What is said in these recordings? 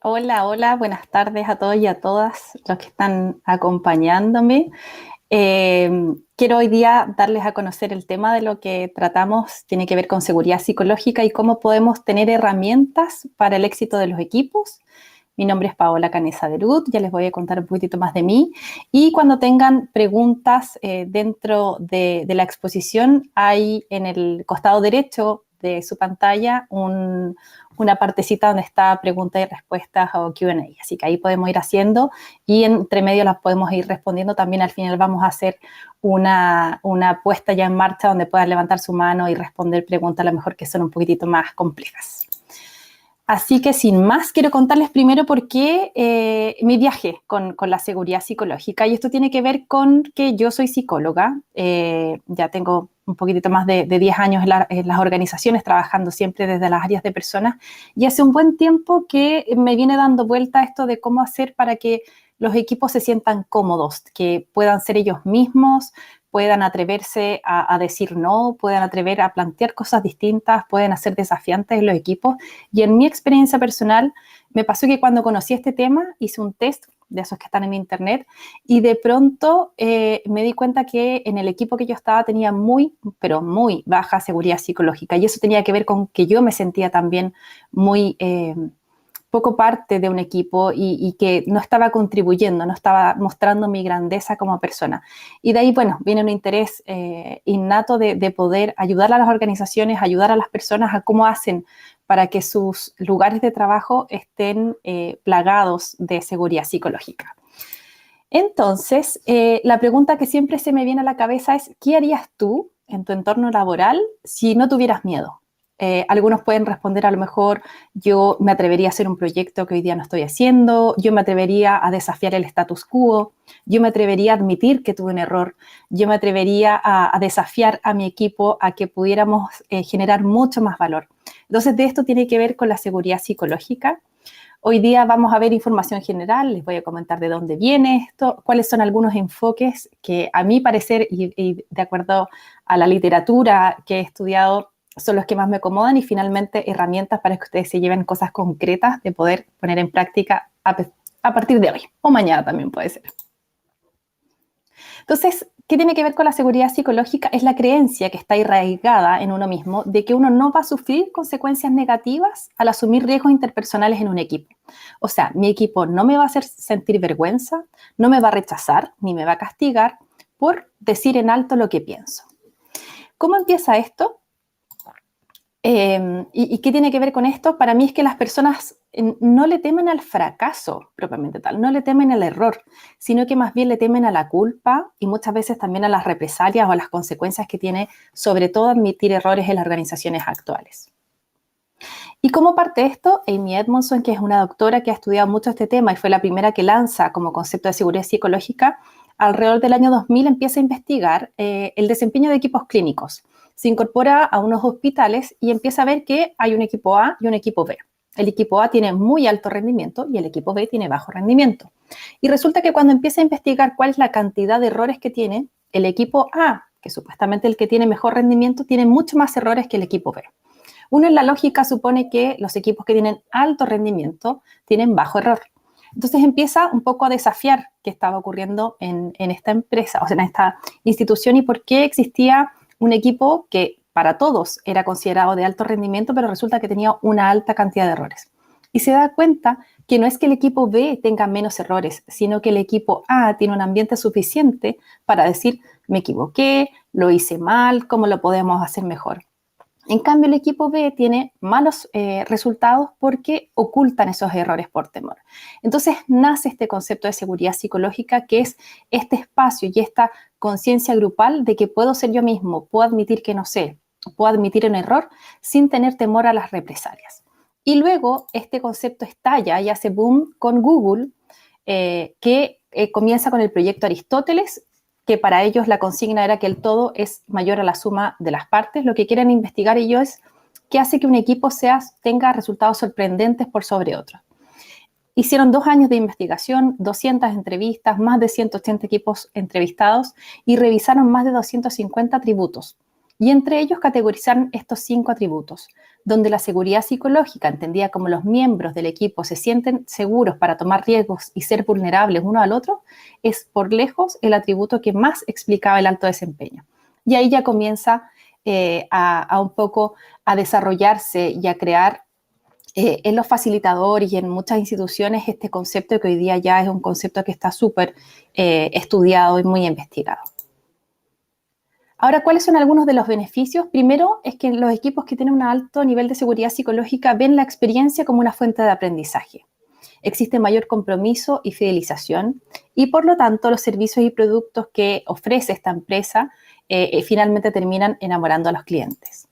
Hola, hola, buenas tardes a todos y a todas los que están acompañándome. Quiero hoy día darles a conocer el tema de lo que tratamos, tiene que ver con seguridad psicológica y cómo podemos tener herramientas para el éxito de los equipos. Mi nombre es Paola Canesa de Ruth, ya les voy a contar un poquitito más de mí. Y cuando tengan preguntas dentro de la exposición, hay en el costado derecho de su pantalla una partecita donde está preguntas y respuestas o Q&A. Así que ahí podemos ir haciendo y entre medio las podemos ir respondiendo. También al final vamos a hacer una puesta ya en marcha donde puedan levantar su mano y responder preguntas a lo mejor que son un poquitito más complejas. Así que sin más, quiero contarles primero por qué mi viaje con la seguridad psicológica. Y esto tiene que ver con que yo soy psicóloga, ya tengo un poquitito más de 10 años en las organizaciones, trabajando siempre desde las áreas de personas. Y hace un buen tiempo que me viene dando vuelta esto de cómo hacer para que los equipos se sientan cómodos, que puedan ser ellos mismos, puedan atreverse a decir no, puedan atrever a plantear cosas distintas, pueden hacer desafiantes en los equipos. Y en mi experiencia personal, me pasó que cuando conocí este tema, hice un test de esos que están en internet y de pronto me di cuenta que en el equipo que yo estaba tenía muy, pero muy baja seguridad psicológica y eso tenía que ver con que yo me sentía también muy poco parte de un equipo y que no estaba contribuyendo, no estaba mostrando mi grandeza como persona. Y de ahí, bueno, viene un interés innato de poder ayudar a las organizaciones, ayudar a las personas a cómo hacen para que sus lugares de trabajo estén plagados de seguridad psicológica. Entonces, la pregunta que siempre se me viene a la cabeza es, ¿qué harías tú en tu entorno laboral si no tuvieras miedo? Algunos pueden responder a lo mejor, yo me atrevería a hacer un proyecto que hoy día no estoy haciendo, yo me atrevería a desafiar el status quo, yo me atrevería a admitir que tuve un error, yo me atrevería a desafiar a mi equipo a que pudiéramos generar mucho más valor. Entonces, de esto tiene que ver con la seguridad psicológica. Hoy día vamos a ver información general, les voy a comentar de dónde viene esto, cuáles son algunos enfoques que a mi parecer y de acuerdo a la literatura que he estudiado son los que más me acomodan y finalmente herramientas para que ustedes se lleven cosas concretas de poder poner en práctica a partir de hoy o mañana también puede ser. Entonces, ¿qué tiene que ver con la seguridad psicológica? Es la creencia que está arraigada en uno mismo de que uno no va a sufrir consecuencias negativas al asumir riesgos interpersonales en un equipo. O sea, mi equipo no me va a hacer sentir vergüenza, no me va a rechazar ni me va a castigar por decir en alto lo que pienso. ¿Cómo empieza esto? ¿Y qué tiene que ver con esto? Para mí es que las personas no le temen al fracaso propiamente tal, no le temen al error, sino que más bien le temen a la culpa y muchas veces también a las represalias o a las consecuencias que tiene, sobre todo admitir errores en las organizaciones actuales. ¿Y cómo parte esto? Amy Edmondson, que es una doctora que ha estudiado mucho este tema y fue la primera que lanza como concepto de seguridad psicológica, alrededor del año 2000 empieza a investigar el desempeño de equipos clínicos. Se incorpora a unos hospitales y empieza a ver que hay un equipo A y un equipo B. El equipo A tiene muy alto rendimiento y el equipo B tiene bajo rendimiento. Y resulta que cuando empieza a investigar cuál es la cantidad de errores que tiene, el equipo A, que supuestamente el que tiene mejor rendimiento, tiene mucho más errores que el equipo B. Uno en la lógica supone que los equipos que tienen alto rendimiento tienen bajo error. Entonces empieza un poco a desafiar qué estaba ocurriendo en esta empresa, o sea, en esta institución y por qué existía un equipo que para todos era considerado de alto rendimiento, pero resulta que tenía una alta cantidad de errores. Y se da cuenta que no es que el equipo B tenga menos errores, sino que el equipo A tiene un ambiente suficiente para decir, me equivoqué, lo hice mal, ¿cómo lo podemos hacer mejor? En cambio, el equipo B tiene malos resultados porque ocultan esos errores por temor. Entonces, nace este concepto de seguridad psicológica que es este espacio y esta conciencia grupal de que puedo ser yo mismo, puedo admitir que no sé, puedo admitir un error sin tener temor a las represalias. Y luego este concepto estalla y hace boom con Google, que comienza con el proyecto Aristóteles, que para ellos la consigna era que el todo es mayor a la suma de las partes. Lo que quieren investigar ellos es qué hace que un equipo tenga resultados sorprendentes por sobre otros. Hicieron 2 años de investigación, 200 entrevistas, más de 180 equipos entrevistados y revisaron más de 250 atributos. Y entre ellos categorizaron estos 5 atributos, donde la seguridad psicológica, entendida como los miembros del equipo se sienten seguros para tomar riesgos y ser vulnerables uno al otro, es por lejos el atributo que más explicaba el alto desempeño. Y ahí ya comienza a un poco a desarrollarse y a crear en los facilitadores y en muchas instituciones este concepto que hoy día ya es un concepto que está súper estudiado y muy investigado. Ahora, ¿cuáles son algunos de los beneficios? Primero, es que los equipos que tienen un alto nivel de seguridad psicológica ven la experiencia como una fuente de aprendizaje. Existe mayor compromiso y fidelización y, por lo tanto, los servicios y productos que ofrece esta empresa finalmente terminan enamorando a los clientes.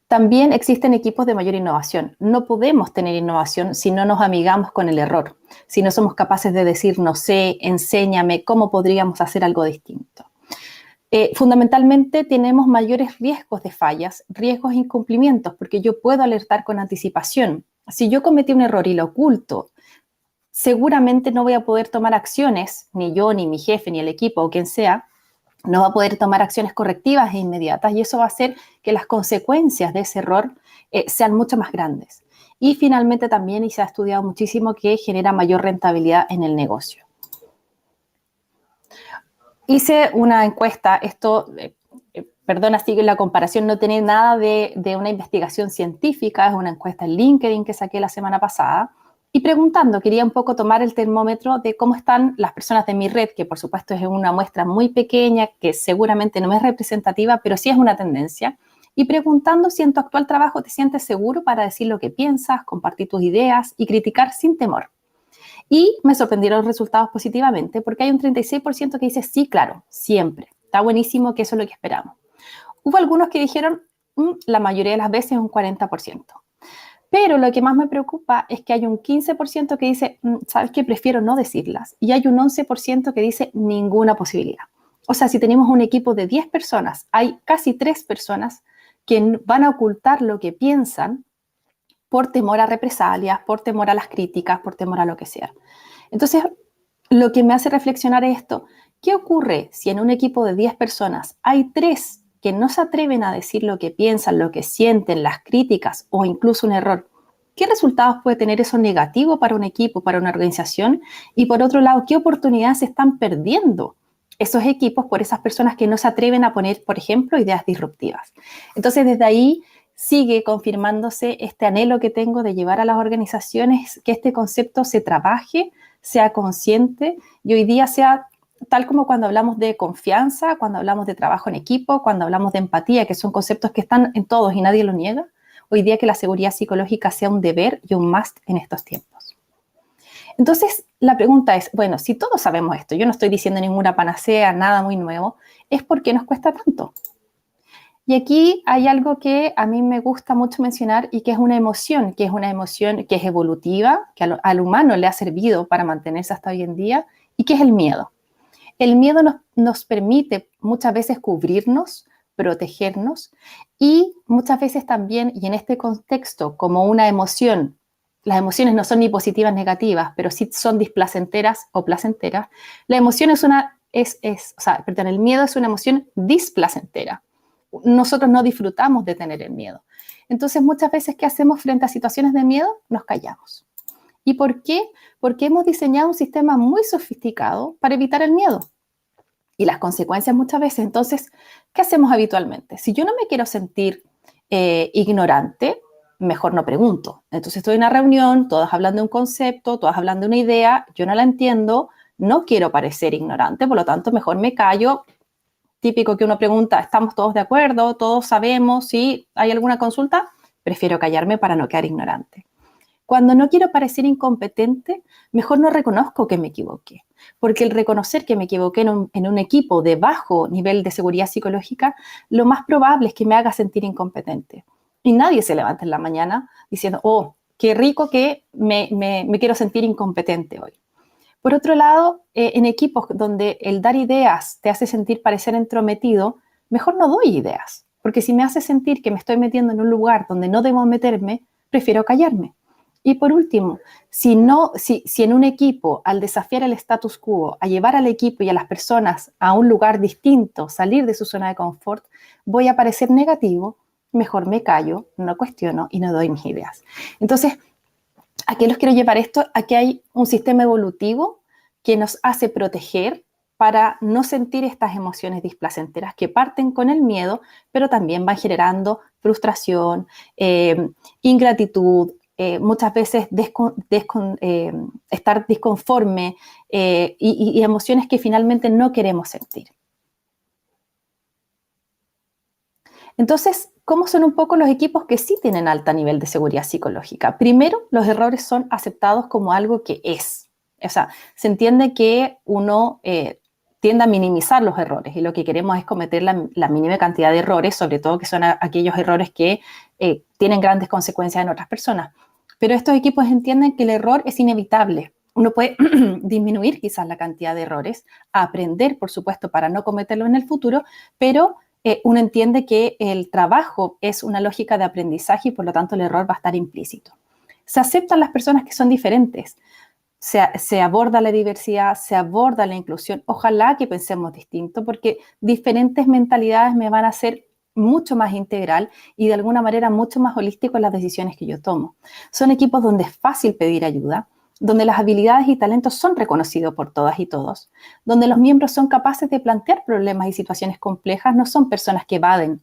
También existen equipos de mayor innovación. No podemos tener innovación si no nos amigamos con el error, si no somos capaces de decir, no sé, enséñame cómo podríamos hacer algo distinto. Fundamentalmente tenemos mayores riesgos de fallas, riesgos de incumplimientos, porque yo puedo alertar con anticipación. Si yo cometí un error y lo oculto, seguramente no voy a poder tomar acciones, ni yo, ni mi jefe, ni el equipo o quien sea, no va a poder tomar acciones correctivas e inmediatas y eso va a hacer que las consecuencias de ese error sean mucho más grandes. Y finalmente también, y se ha estudiado muchísimo, que genera mayor rentabilidad en el negocio. Hice una encuesta, esto, perdona, sigue la comparación, no tiene nada de una investigación científica, es una encuesta en LinkedIn que saqué la semana pasada, y preguntando, quería un poco tomar el termómetro de cómo están las personas de mi red, que por supuesto es una muestra muy pequeña, que seguramente no es representativa, pero sí es una tendencia, y preguntando si en tu actual trabajo te sientes seguro para decir lo que piensas, compartir tus ideas y criticar sin temor. Y me sorprendieron los resultados positivamente porque hay un 36% que dice sí, claro, siempre. Está buenísimo, que eso es lo que esperamos. Hubo algunos que dijeron la mayoría de las veces un 40%. Pero lo que más me preocupa es que hay un 15% que dice, ¿sabes qué? Prefiero no decirlas. Y hay un 11% que dice ninguna posibilidad. O sea, si tenemos un equipo de 10 personas, hay casi 3 personas que van a ocultar lo que piensan por temor a represalias, por temor a las críticas, por temor a lo que sea. Entonces, lo que me hace reflexionar es esto. ¿Qué ocurre si en un equipo de 10 personas hay 3 que no se atreven a decir lo que piensan, lo que sienten, las críticas o incluso un error? ¿Qué resultados puede tener eso negativo para un equipo, para una organización? Y por otro lado, ¿qué oportunidades se están perdiendo esos equipos por esas personas que no se atreven a poner, por ejemplo, ideas disruptivas? Entonces, desde ahí sigue confirmándose este anhelo que tengo de llevar a las organizaciones que este concepto se trabaje, sea consciente y hoy día sea tal como cuando hablamos de confianza, cuando hablamos de trabajo en equipo, cuando hablamos de empatía, que son conceptos que están en todos y nadie lo niega, hoy día que la seguridad psicológica sea un deber y un must en estos tiempos. Entonces, la pregunta es, bueno, si todos sabemos esto, yo no estoy diciendo ninguna panacea, nada muy nuevo, ¿es por qué nos cuesta tanto? Y aquí hay algo que a mí me gusta mucho mencionar y que es una emoción que es evolutiva, que al humano le ha servido para mantenerse hasta hoy en día, y que es el miedo. El miedo nos permite muchas veces cubrirnos, protegernos y muchas veces también, y en este contexto, como una emoción, las emociones no son ni positivas ni negativas, pero sí son displacenteras o placenteras, la emoción el miedo es una emoción displacentera. Nosotros no disfrutamos de tener el miedo. Entonces, muchas veces, ¿qué hacemos frente a situaciones de miedo? Nos callamos. ¿Y por qué? Porque hemos diseñado un sistema muy sofisticado para evitar el miedo. Y las consecuencias muchas veces. Entonces, ¿qué hacemos habitualmente? Si yo no me quiero sentir ignorante, mejor no pregunto. Entonces, estoy en una reunión, todos hablan de un concepto, todos hablan de una idea, yo no la entiendo, no quiero parecer ignorante, por lo tanto, mejor me callo. Típico que uno pregunta, ¿estamos todos de acuerdo? ¿Todos sabemos si hay alguna consulta? Prefiero callarme para no quedar ignorante. Cuando no quiero parecer incompetente, mejor no reconozco que me equivoqué, porque el reconocer que me equivoqué en un equipo de bajo nivel de seguridad psicológica, lo más probable es que me haga sentir incompetente. Y nadie se levanta en la mañana diciendo, oh, qué rico que me quiero sentir incompetente hoy. Por otro lado, en equipos donde el dar ideas te hace sentir parecer entrometido, mejor no doy ideas, porque si me hace sentir que me estoy metiendo en un lugar donde no debo meterme, prefiero callarme. Y por último, si en un equipo, al desafiar el status quo, a llevar al equipo y a las personas a un lugar distinto, salir de su zona de confort, voy a parecer negativo, mejor me callo, no cuestiono y no doy mis ideas. Entonces, ¿a qué los quiero llevar esto? A que hay un sistema evolutivo que nos hace proteger para no sentir estas emociones displacenteras que parten con el miedo, pero también van generando frustración, ingratitud, muchas veces estar disconforme y emociones que finalmente no queremos sentir. Entonces, ¿cómo son un poco los equipos que sí tienen alto nivel de seguridad psicológica? Primero, los errores son aceptados como algo que es. O sea, se entiende que uno tiende a minimizar los errores y lo que queremos es cometer la mínima cantidad de errores, sobre todo que son aquellos errores que tienen grandes consecuencias en otras personas. Pero estos equipos entienden que el error es inevitable. Uno puede disminuir quizás la cantidad de errores, aprender, por supuesto, para no cometerlo en el futuro, pero uno entiende que el trabajo es una lógica de aprendizaje y por lo tanto el error va a estar implícito. Se aceptan las personas que son diferentes, se aborda la diversidad, se aborda la inclusión. Ojalá que pensemos distinto porque diferentes mentalidades me van a hacer mucho más integral y de alguna manera mucho más holístico en las decisiones que yo tomo. Son equipos donde es fácil pedir ayuda, donde las habilidades y talentos son reconocidos por todas y todos, donde los miembros son capaces de plantear problemas y situaciones complejas, no son personas que evaden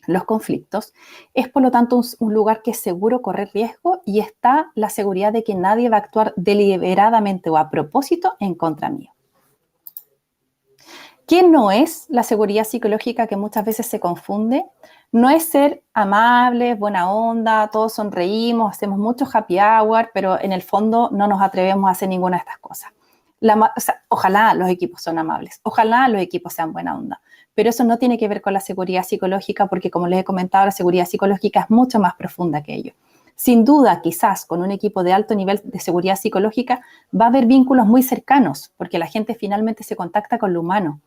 los conflictos, es por lo tanto un lugar que es seguro correr riesgo y está la seguridad de que nadie va a actuar deliberadamente o a propósito en contra mío. ¿Qué no es la seguridad psicológica que muchas veces se confunde? No es ser amables, buena onda, todos sonreímos, hacemos mucho happy hour, pero en el fondo no nos atrevemos a hacer ninguna de estas cosas. O sea, ojalá los equipos son amables, ojalá los equipos sean buena onda, pero eso no tiene que ver con la seguridad psicológica porque, como les he comentado, la seguridad psicológica es mucho más profunda que ello. Sin duda, quizás con un equipo de alto nivel de seguridad psicológica va a haber vínculos muy cercanos porque la gente finalmente se contacta con lo humano.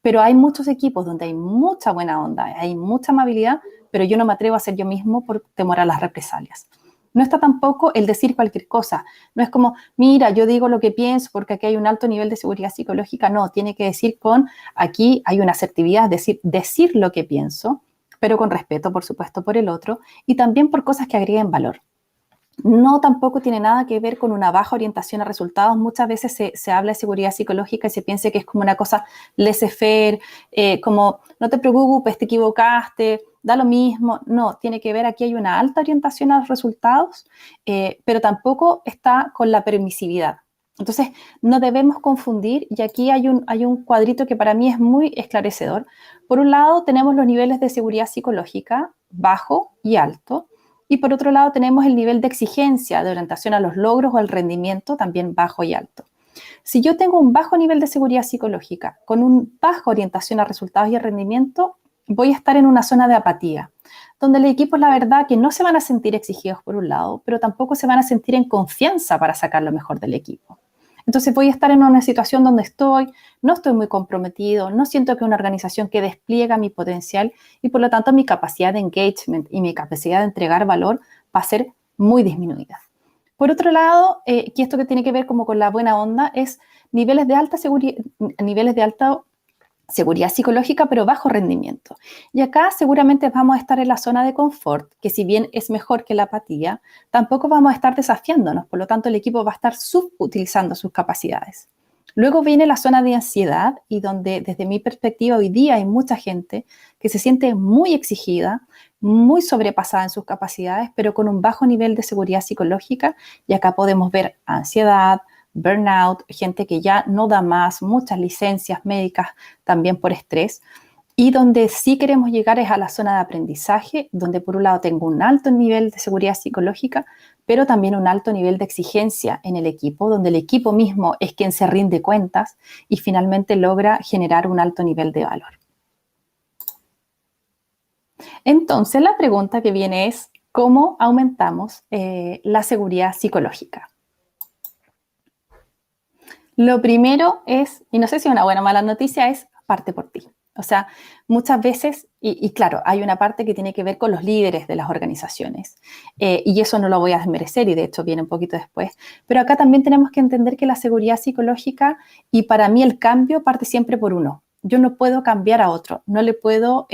Pero hay muchos equipos donde hay mucha buena onda, hay mucha amabilidad, pero yo no me atrevo a ser yo mismo por temor a las represalias. No está tampoco el decir cualquier cosa. No es como, mira, yo digo lo que pienso porque aquí hay un alto nivel de seguridad psicológica. No, tiene que decir aquí hay una asertividad, decir lo que pienso, pero con respeto, por supuesto, por el otro y también por cosas que agreguen valor. No tampoco tiene nada que ver con una baja orientación a resultados. Muchas veces se habla de seguridad psicológica y se piensa que es como una cosa laissez-faire, como no te preocupes, te equivocaste, da lo mismo. No, tiene que ver, aquí hay una alta orientación a los resultados, pero tampoco está con la permisividad. Entonces, no debemos confundir, y aquí hay un cuadrito que para mí es muy esclarecedor. Por un lado, tenemos los niveles de seguridad psicológica, bajo y alto. Y por otro lado tenemos el nivel de exigencia de orientación a los logros o al rendimiento, también bajo y alto. Si yo tengo un bajo nivel de seguridad psicológica con una baja orientación a resultados y al rendimiento, voy a estar en una zona de apatía, donde el equipo, la verdad, que no se van a sentir exigidos por un lado, pero tampoco se van a sentir en confianza para sacar lo mejor del equipo. Entonces voy a estar en una situación donde no estoy muy comprometido, no siento que una organización que despliega mi potencial y por lo tanto mi capacidad de engagement y mi capacidad de entregar valor va a ser muy disminuida. Por otro lado, que esto que tiene que ver como con la buena onda es niveles de alta seguridad psicológica, pero bajo rendimiento. Y acá seguramente vamos a estar en la zona de confort, que si bien es mejor que la apatía, tampoco vamos a estar desafiándonos, por lo tanto el equipo va a estar subutilizando sus capacidades. Luego viene la zona de ansiedad y donde desde mi perspectiva hoy día hay mucha gente que se siente muy exigida, muy sobrepasada en sus capacidades, pero con un bajo nivel de seguridad psicológica y acá podemos ver ansiedad, burnout, gente que ya no da más, muchas licencias médicas también por estrés. Y donde sí queremos llegar es a la zona de aprendizaje, donde por un lado tengo un alto nivel de seguridad psicológica, pero también un alto nivel de exigencia en el equipo, donde el equipo mismo es quien se rinde cuentas y finalmente logra generar un alto nivel de valor. Entonces, la pregunta que viene es, ¿cómo aumentamos la seguridad psicológica? Lo primero es, y no sé si es una buena o mala noticia, es parte por ti. O sea, muchas veces, y claro, hay una parte que tiene que ver con los líderes de las organizaciones, y eso no lo voy a desmerecer, y de hecho viene un poquito después, pero acá también tenemos que entender que la seguridad psicológica, y para mí el cambio parte siempre por uno. Yo no puedo cambiar a otro, no le puedo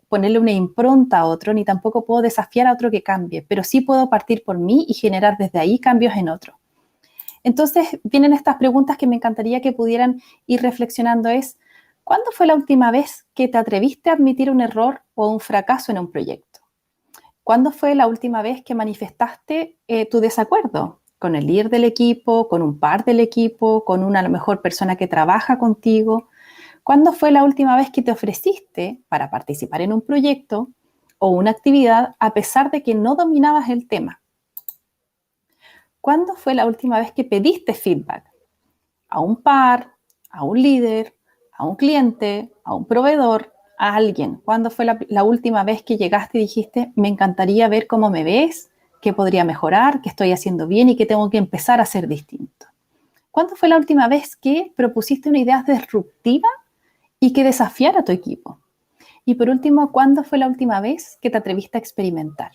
ponerle una impronta a otro, ni tampoco puedo desafiar a otro que cambie, pero sí puedo partir por mí y generar desde ahí cambios en otro. Entonces vienen estas preguntas que me encantaría que pudieran ir reflexionando es, ¿cuándo fue la última vez que te atreviste a admitir un error o un fracaso en un proyecto? ¿Cuándo fue la última vez que manifestaste tu desacuerdo con el líder del equipo, con un par del equipo, con una a lo mejor persona que trabaja contigo? ¿Cuándo fue la última vez que te ofreciste para participar en un proyecto o una actividad a pesar de que no dominabas el tema? ¿Cuándo fue la última vez que pediste feedback a un par, a un líder, a un cliente, a un proveedor, a alguien? ¿Cuándo fue la última vez que llegaste y dijiste, me encantaría ver cómo me ves, qué podría mejorar, qué estoy haciendo bien y qué tengo que empezar a hacer distinto? ¿Cuándo fue la última vez que propusiste una idea disruptiva y que desafiara a tu equipo? Y por último, ¿cuándo fue la última vez que te atreviste a experimentar?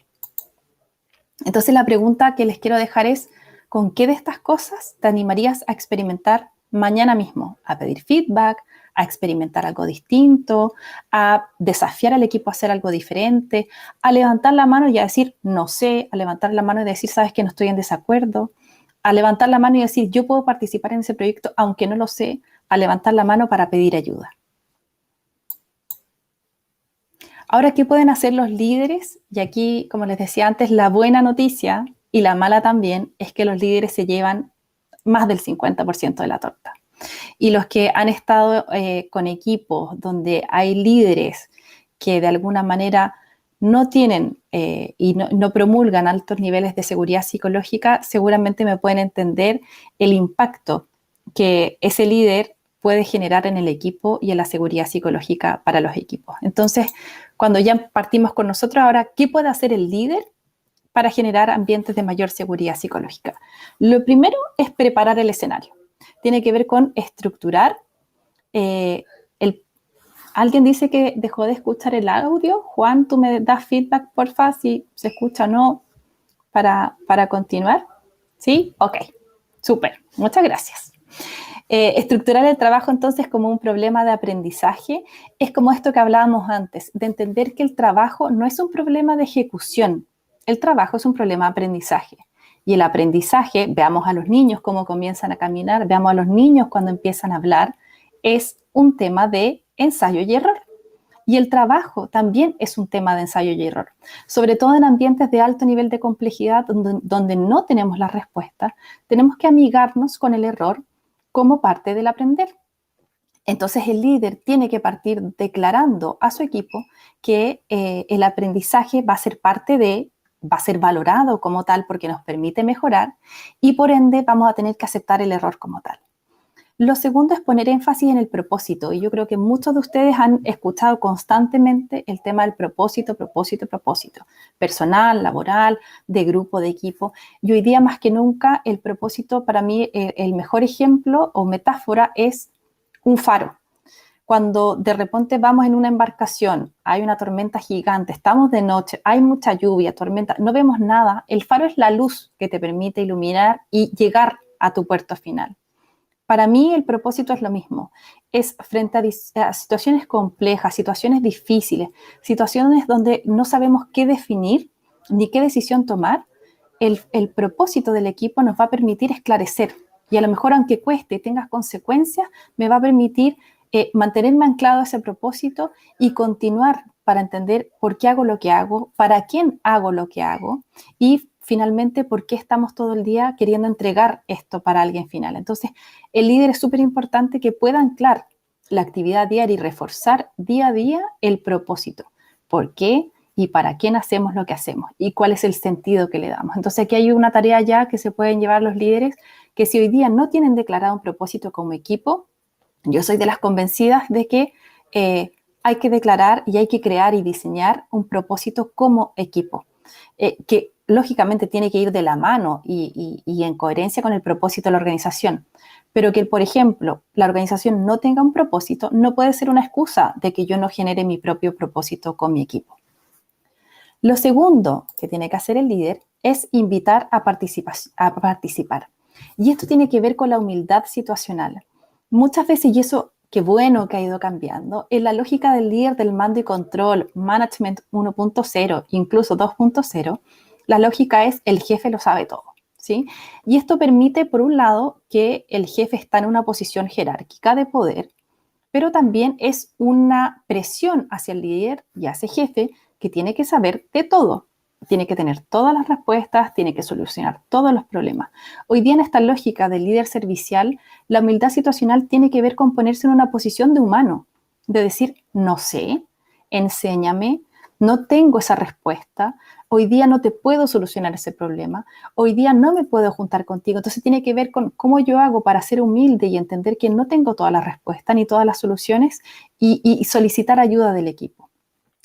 Entonces la pregunta que les quiero dejar es, ¿con qué de estas cosas te animarías a experimentar mañana mismo? A pedir feedback, a experimentar algo distinto, a desafiar al equipo a hacer algo diferente, a levantar la mano y a decir, no sé, a levantar la mano y decir, sabes que no estoy en desacuerdo, a levantar la mano y decir, yo puedo participar en ese proyecto aunque no lo sé, a levantar la mano para pedir ayuda. Ahora, ¿qué pueden hacer los líderes? Y aquí, como les decía antes, la buena noticia y la mala también es que los líderes se llevan más del 50% de la torta. Y los que han estado con equipos donde hay líderes que de alguna manera no tienen y no promulgan altos niveles de seguridad psicológica, seguramente me pueden entender el impacto que ese líder puede generar en el equipo y en la seguridad psicológica para los equipos. Entonces, cuando ya partimos con nosotros, ahora, ¿qué puede hacer el líder para generar ambientes de mayor seguridad psicológica? Lo primero es preparar el escenario. Tiene que ver con estructurar. Alguien dice que dejó de escuchar el audio. Juan, ¿tú me das feedback, porfa, si se escucha o no para continuar? ¿Sí? Ok, súper. Muchas gracias. Estructurar el trabajo entonces como un problema de aprendizaje es como esto que hablábamos antes, de entender que el trabajo no es un problema de ejecución, el trabajo es un problema de aprendizaje. Y el aprendizaje, veamos a los niños cómo comienzan a caminar, veamos a los niños cuando empiezan a hablar, es un tema de ensayo y error. Y el trabajo también es un tema de ensayo y error, sobre todo en ambientes de alto nivel de complejidad donde no tenemos la respuesta, tenemos que amigarnos con el error como parte del aprender. Entonces el líder tiene que partir declarando a su equipo que el aprendizaje va a ser va a ser valorado como tal porque nos permite mejorar y por ende vamos a tener que aceptar el error como tal. Lo segundo es poner énfasis en el propósito y yo creo que muchos de ustedes han escuchado constantemente el tema del propósito, personal, laboral, de grupo, de equipo. Y hoy día más que nunca el propósito para mí, el mejor ejemplo o metáfora es un faro. Cuando de repente vamos en una embarcación, hay una tormenta gigante, estamos de noche, hay mucha lluvia, tormenta, no vemos nada, el faro es la luz que te permite iluminar y llegar a tu puerto final. Para mí el propósito es lo mismo, es frente a situaciones complejas, situaciones difíciles, situaciones donde no sabemos qué definir ni qué decisión tomar, el propósito del equipo nos va a permitir esclarecer y a lo mejor aunque cueste y tenga consecuencias, me va a permitir mantenerme anclado a ese propósito y continuar para entender por qué hago lo que hago, para quién hago lo que hago y finalmente por qué estamos todo el día queriendo entregar esto para alguien final. Entonces, el líder es súper importante que pueda anclar la actividad diaria y reforzar día a día el propósito. ¿Por qué? Y para quién hacemos lo que hacemos y cuál es el sentido que le damos. Entonces, aquí hay una tarea ya que se pueden llevar los líderes que si hoy día no tienen declarado un propósito como equipo, yo soy de las convencidas de que hay que declarar y hay que crear y diseñar un propósito como equipo, que lógicamente tiene que ir de la mano y en coherencia con el propósito de la organización. Pero que, por ejemplo, la organización no tenga un propósito no puede ser una excusa de que yo no genere mi propio propósito con mi equipo. Lo segundo que tiene que hacer el líder es invitar a participar. Y esto tiene que ver con la humildad situacional. Muchas veces, y eso qué bueno que ha ido cambiando, en la lógica del líder del mando y control, Management 1.0, incluso 2.0, la lógica es el jefe lo sabe todo, ¿sí? Y esto permite, por un lado, que el jefe está en una posición jerárquica de poder, pero también es una presión hacia el líder y hacia el jefe que tiene que saber de todo. Tiene que tener todas las respuestas, tiene que solucionar todos los problemas. Hoy día en esta lógica del líder servicial, la humildad situacional tiene que ver con ponerse en una posición de humano, de decir, no sé, enséñame, no tengo esa respuesta, hoy día no te puedo solucionar ese problema, hoy día no me puedo juntar contigo. Entonces tiene que ver con cómo yo hago para ser humilde y entender que no tengo todas las respuestas ni todas las soluciones y solicitar ayuda del equipo.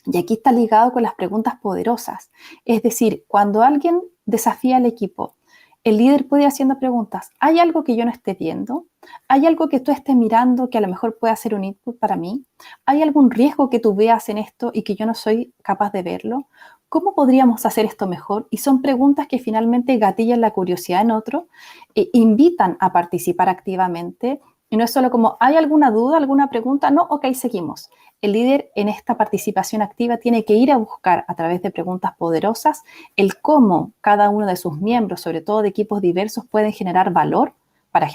Y aquí está ligado con las preguntas poderosas. Es decir, cuando alguien desafía al equipo, el líder puede ir haciendo preguntas. ¿Hay algo que yo no esté viendo? ¿Hay algo que tú estés mirando que a lo mejor pueda ser un input para mí? ¿Hay algún riesgo que tú veas en esto y que yo no soy capaz de verlo? ¿Cómo podríamos hacer esto mejor? Y son preguntas que finalmente gatillan la curiosidad en otro, e invitan a participar activamente. Y no es solo como, ¿hay alguna duda, alguna pregunta? No, ok, seguimos. El líder en esta participación activa tiene que ir a buscar a través de preguntas poderosas el cómo cada uno de sus miembros, sobre todo de equipos diversos, pueden generar valor para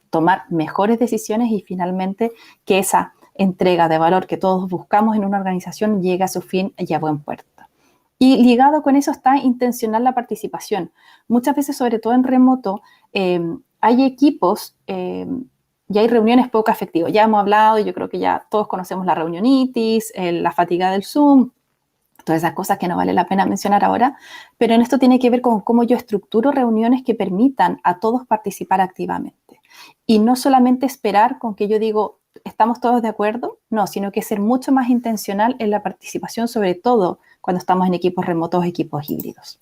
tomar mejores decisiones y finalmente que esa entrega de valor que todos buscamos en una organización llegue a su fin y a buen puerto. Y ligado con eso está intencionar la participación. Muchas veces, sobre todo en remoto, hay equipos y hay reuniones poco efectivas. Ya hemos hablado, y yo creo que ya todos conocemos la reunionitis, la fatiga del Zoom, todas esas cosas que no vale la pena mencionar ahora, pero en esto tiene que ver con cómo yo estructuro reuniones que permitan a todos participar activamente. Y no solamente esperar con que yo digo, ¿estamos todos de acuerdo? No, sino que ser mucho más intencional en la participación, sobre todo cuando estamos en equipos remotos, equipos híbridos.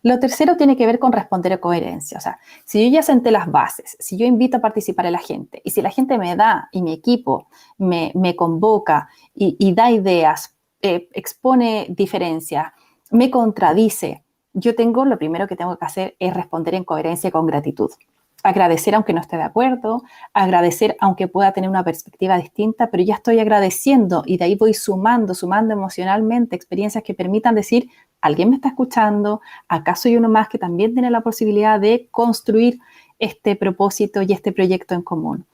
Lo tercero tiene que ver con responder a coherencia. O sea, si yo ya senté las bases, si yo invito a participar a la gente y si la gente me da y mi equipo me convoca y da ideas, expone diferencias, me contradice, yo lo primero que tengo que hacer es responder en coherencia y con gratitud. Agradecer aunque no esté de acuerdo, agradecer aunque pueda tener una perspectiva distinta, pero ya estoy agradeciendo y de ahí voy sumando emocionalmente experiencias que permitan decir, alguien me está escuchando, acá soy uno más que también tiene la posibilidad de construir este propósito y este proyecto en común.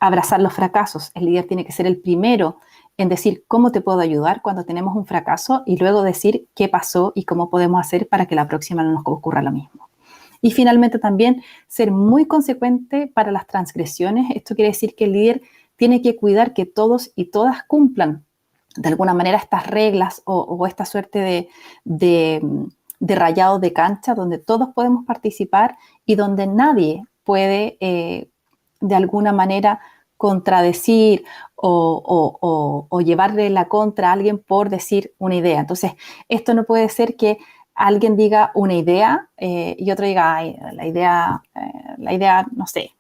Abrazar los fracasos. El líder tiene que ser el primero en decir cómo te puedo ayudar cuando tenemos un fracaso y luego decir qué pasó y cómo podemos hacer para que la próxima no nos ocurra lo mismo. Y finalmente también ser muy consecuente para las transgresiones. Esto quiere decir que el líder tiene que cuidar que todos y todas cumplan de alguna manera estas reglas o esta suerte de rayado de cancha donde todos podemos participar y donde nadie puede de alguna manera contradecir o llevarle la contra a alguien por decir una idea. Entonces, esto no puede ser que alguien diga una idea y otro diga, ay, la idea, no sé,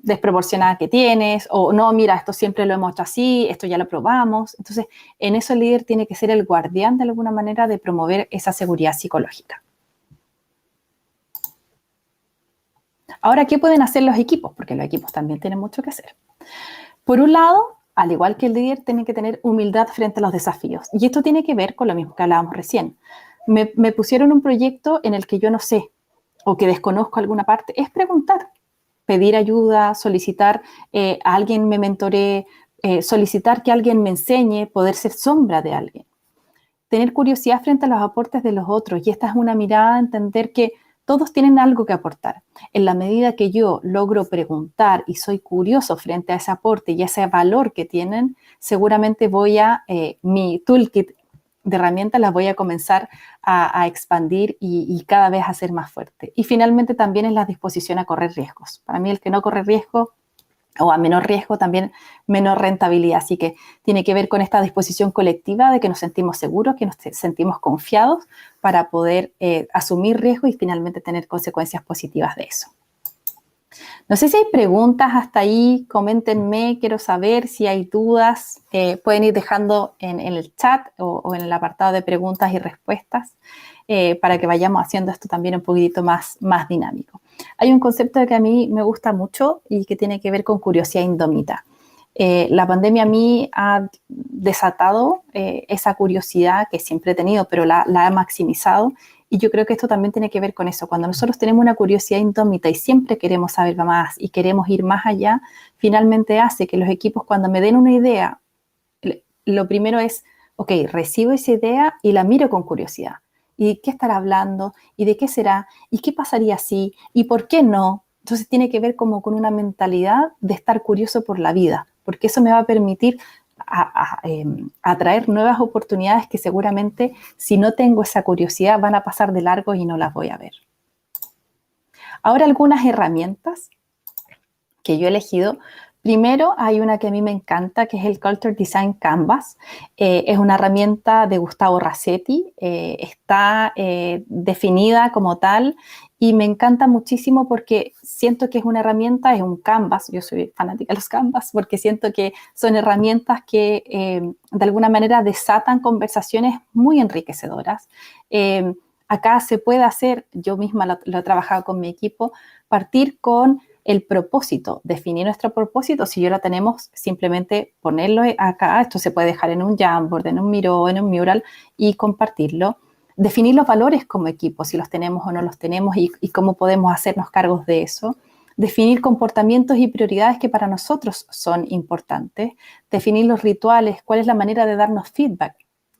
desproporcionada que tienes, o no, mira, esto siempre lo hemos hecho así, esto ya lo probamos. Entonces, en eso el líder tiene que ser el guardián de alguna manera de promover esa seguridad psicológica. Ahora, ¿qué pueden hacer los equipos? Porque los equipos también tienen mucho que hacer. Por un lado, al igual que el líder, tiene que tener humildad frente a los desafíos. Y esto tiene que ver con lo mismo que hablábamos recién. Me pusieron un proyecto en el que yo no sé o que desconozco alguna parte. Es preguntar, pedir ayuda, solicitar a alguien me mentoree, solicitar que alguien me enseñe, poder ser sombra de alguien. Tener curiosidad frente a los aportes de los otros. Y esta es una mirada a entender que todos tienen algo que aportar. En la medida que yo logro preguntar y soy curioso frente a ese aporte y a ese valor que tienen, seguramente mi toolkit de herramientas las voy a comenzar a expandir y cada vez a ser más fuerte. Y finalmente también es la disposición a correr riesgos. Para mí el que no corre riesgo o a menor riesgo también menor rentabilidad. Así que tiene que ver con esta disposición colectiva de que nos sentimos seguros, que nos sentimos confiados para poder asumir riesgo y finalmente tener consecuencias positivas de eso. No sé si hay preguntas hasta ahí, coméntenme, quiero saber si hay dudas, pueden ir dejando en el chat o en el apartado de preguntas y respuestas para que vayamos haciendo esto también un poquitito más dinámico. Hay un concepto que a mí me gusta mucho y que tiene que ver con curiosidad indómita. La pandemia a mí ha desatado esa curiosidad que siempre he tenido, pero la ha maximizado. Y yo creo que esto también tiene que ver con eso. Cuando nosotros tenemos una curiosidad indómita y siempre queremos saber más y queremos ir más allá, finalmente hace que los equipos, cuando me den una idea, lo primero es, ok, recibo esa idea y la miro con curiosidad. ¿Y de qué estará hablando? ¿Y de qué será? ¿Y qué pasaría si? ¿Y por qué no? Entonces tiene que ver como con una mentalidad de estar curioso por la vida, porque eso me va a permitir atraer nuevas oportunidades que seguramente si no tengo esa curiosidad van a pasar de largo y no las voy a ver. Ahora algunas herramientas que yo he elegido. Primero hay una que a mí me encanta, que es el Culture Design Canvas. Es una herramienta de Gustavo Rasetti, está definida como tal y me encanta muchísimo porque siento que es una herramienta, es un canvas, yo soy fanática de los canvas porque siento que son herramientas que de alguna manera desatan conversaciones muy enriquecedoras. Acá se puede hacer, yo misma lo he trabajado con mi equipo, partir con el propósito, definir nuestro propósito. Si ya lo tenemos, simplemente ponerlo acá. Esto se puede dejar en un Jamboard, en un Miro, en un mural y compartirlo. Definir los valores como equipo, si los tenemos o no los tenemos y cómo podemos hacernos cargos de eso. Definir comportamientos y prioridades que para nosotros son importantes. Definir los rituales, cuál es la manera de darnos feedback,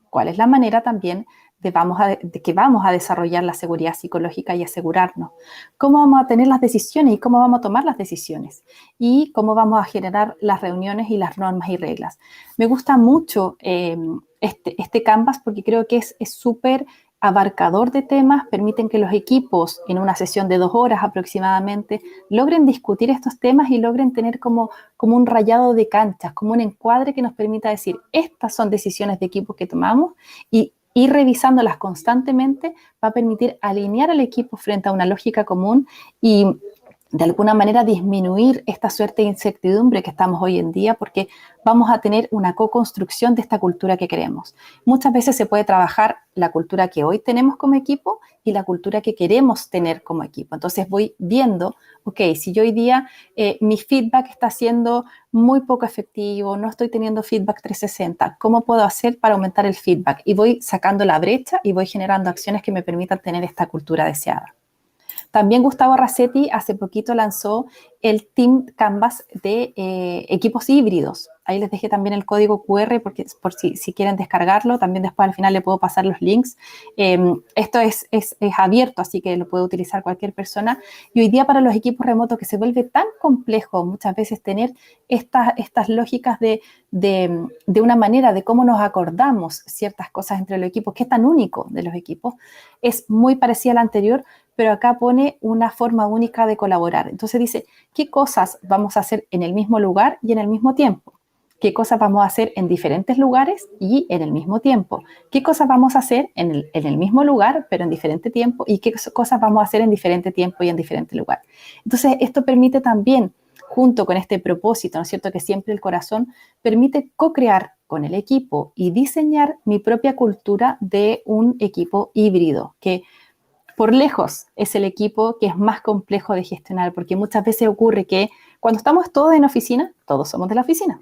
cuál es la manera también de que vamos a desarrollar la seguridad psicológica y asegurarnos. Cómo vamos a tener las decisiones y cómo vamos a tomar las decisiones. Y cómo vamos a generar las reuniones y las normas y reglas. Me gusta mucho este Canvas porque creo que es súper abarcador de temas, permiten que los equipos en una sesión de 2 horas aproximadamente logren discutir estos temas y logren tener como un rayado de canchas, como un encuadre que nos permita decir, estas son decisiones de equipo que tomamos y ir revisándolas constantemente va a permitir alinear al equipo frente a una lógica común y de alguna manera disminuir esta suerte de incertidumbre que estamos hoy en día porque vamos a tener una co-construcción de esta cultura que queremos. Muchas veces se puede trabajar la cultura que hoy tenemos como equipo y la cultura que queremos tener como equipo. Entonces voy viendo, ok, si yo hoy día mi feedback está siendo muy poco efectivo, no estoy teniendo feedback 360, ¿cómo puedo hacer para aumentar el feedback? Y voy sacando la brecha y voy generando acciones que me permitan tener esta cultura deseada. También Gustavo Rasetti hace poquito lanzó el Team Canvas de equipos híbridos. Ahí les dejé también el código QR porque, por si quieren descargarlo. También después al final le puedo pasar los links. Esto es abierto, así que lo puede utilizar cualquier persona. Y hoy día para los equipos remotos que se vuelve tan complejo muchas veces tener estas lógicas de una manera de cómo nos acordamos ciertas cosas entre los equipos, que es tan único de los equipos, es muy parecida a la anterior, pero acá pone una forma única de colaborar. Entonces dice, ¿qué cosas vamos a hacer en el mismo lugar y en el mismo tiempo? ¿Qué cosas vamos a hacer en diferentes lugares y en el mismo tiempo? ¿Qué cosas vamos a hacer en el mismo lugar, pero en diferente tiempo? ¿Y qué cosas vamos a hacer en diferente tiempo y en diferente lugar? Entonces, esto permite también, junto con este propósito, ¿no es cierto?, que siempre el corazón permite co-crear con el equipo y diseñar mi propia cultura de un equipo híbrido, que por lejos es el equipo que es más complejo de gestionar, porque muchas veces ocurre que cuando estamos todos en oficina, todos somos de la oficina.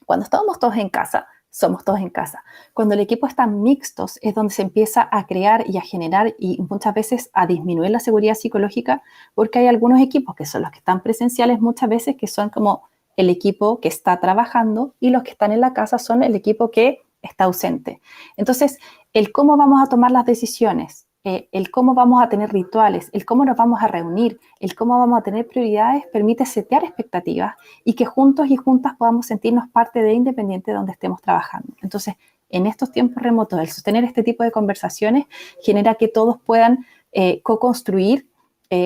Cuando estamos todos en casa, somos todos en casa. Cuando el equipo está mixtos es donde se empieza a crear y a generar y muchas veces a disminuir la seguridad psicológica, porque hay algunos equipos que son los que están presenciales muchas veces que son como el equipo que está trabajando y los que están en la casa son el equipo que está ausente. Entonces, el cómo vamos a tomar las decisiones, el cómo vamos a tener rituales, el cómo nos vamos a reunir, el cómo vamos a tener prioridades, permite setear expectativas y que juntos y juntas podamos sentirnos parte de Independiente donde estemos trabajando. Entonces, en estos tiempos remotos, el sostener este tipo de conversaciones genera que todos puedan co-construir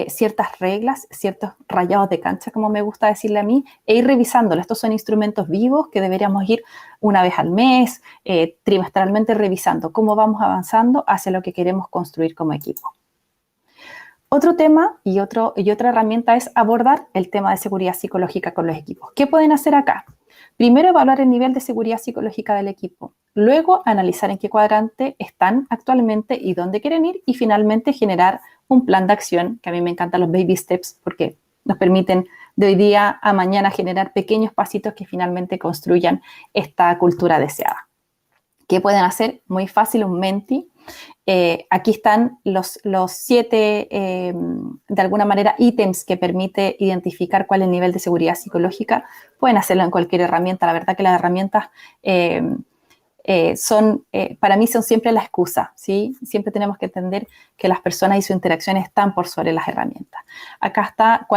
ciertas reglas, ciertos rayados de cancha, como me gusta decirle a mí, e ir revisándolo. Estos son instrumentos vivos que deberíamos ir una vez al mes, trimestralmente revisando cómo vamos avanzando hacia lo que queremos construir como equipo. Otro tema y otra herramienta es abordar el tema de seguridad psicológica con los equipos. ¿Qué pueden hacer acá? Primero, evaluar el nivel de seguridad psicológica del equipo. Luego, analizar en qué cuadrante están actualmente y dónde quieren ir. Y finalmente, generar un plan de acción, que a mí me encantan los baby steps porque nos permiten de hoy día a mañana generar pequeños pasitos que finalmente construyan esta cultura deseada. ¿Qué pueden hacer? Muy fácil, un Menti. Aquí están los 7, de alguna manera, ítems que permite identificar cuál es el nivel de seguridad psicológica. Pueden hacerlo en cualquier herramienta. La verdad que las herramientas para mí son siempre la excusa, ¿sí? Siempre tenemos que entender que las personas y su interacción están por sobre las herramientas. Acá está,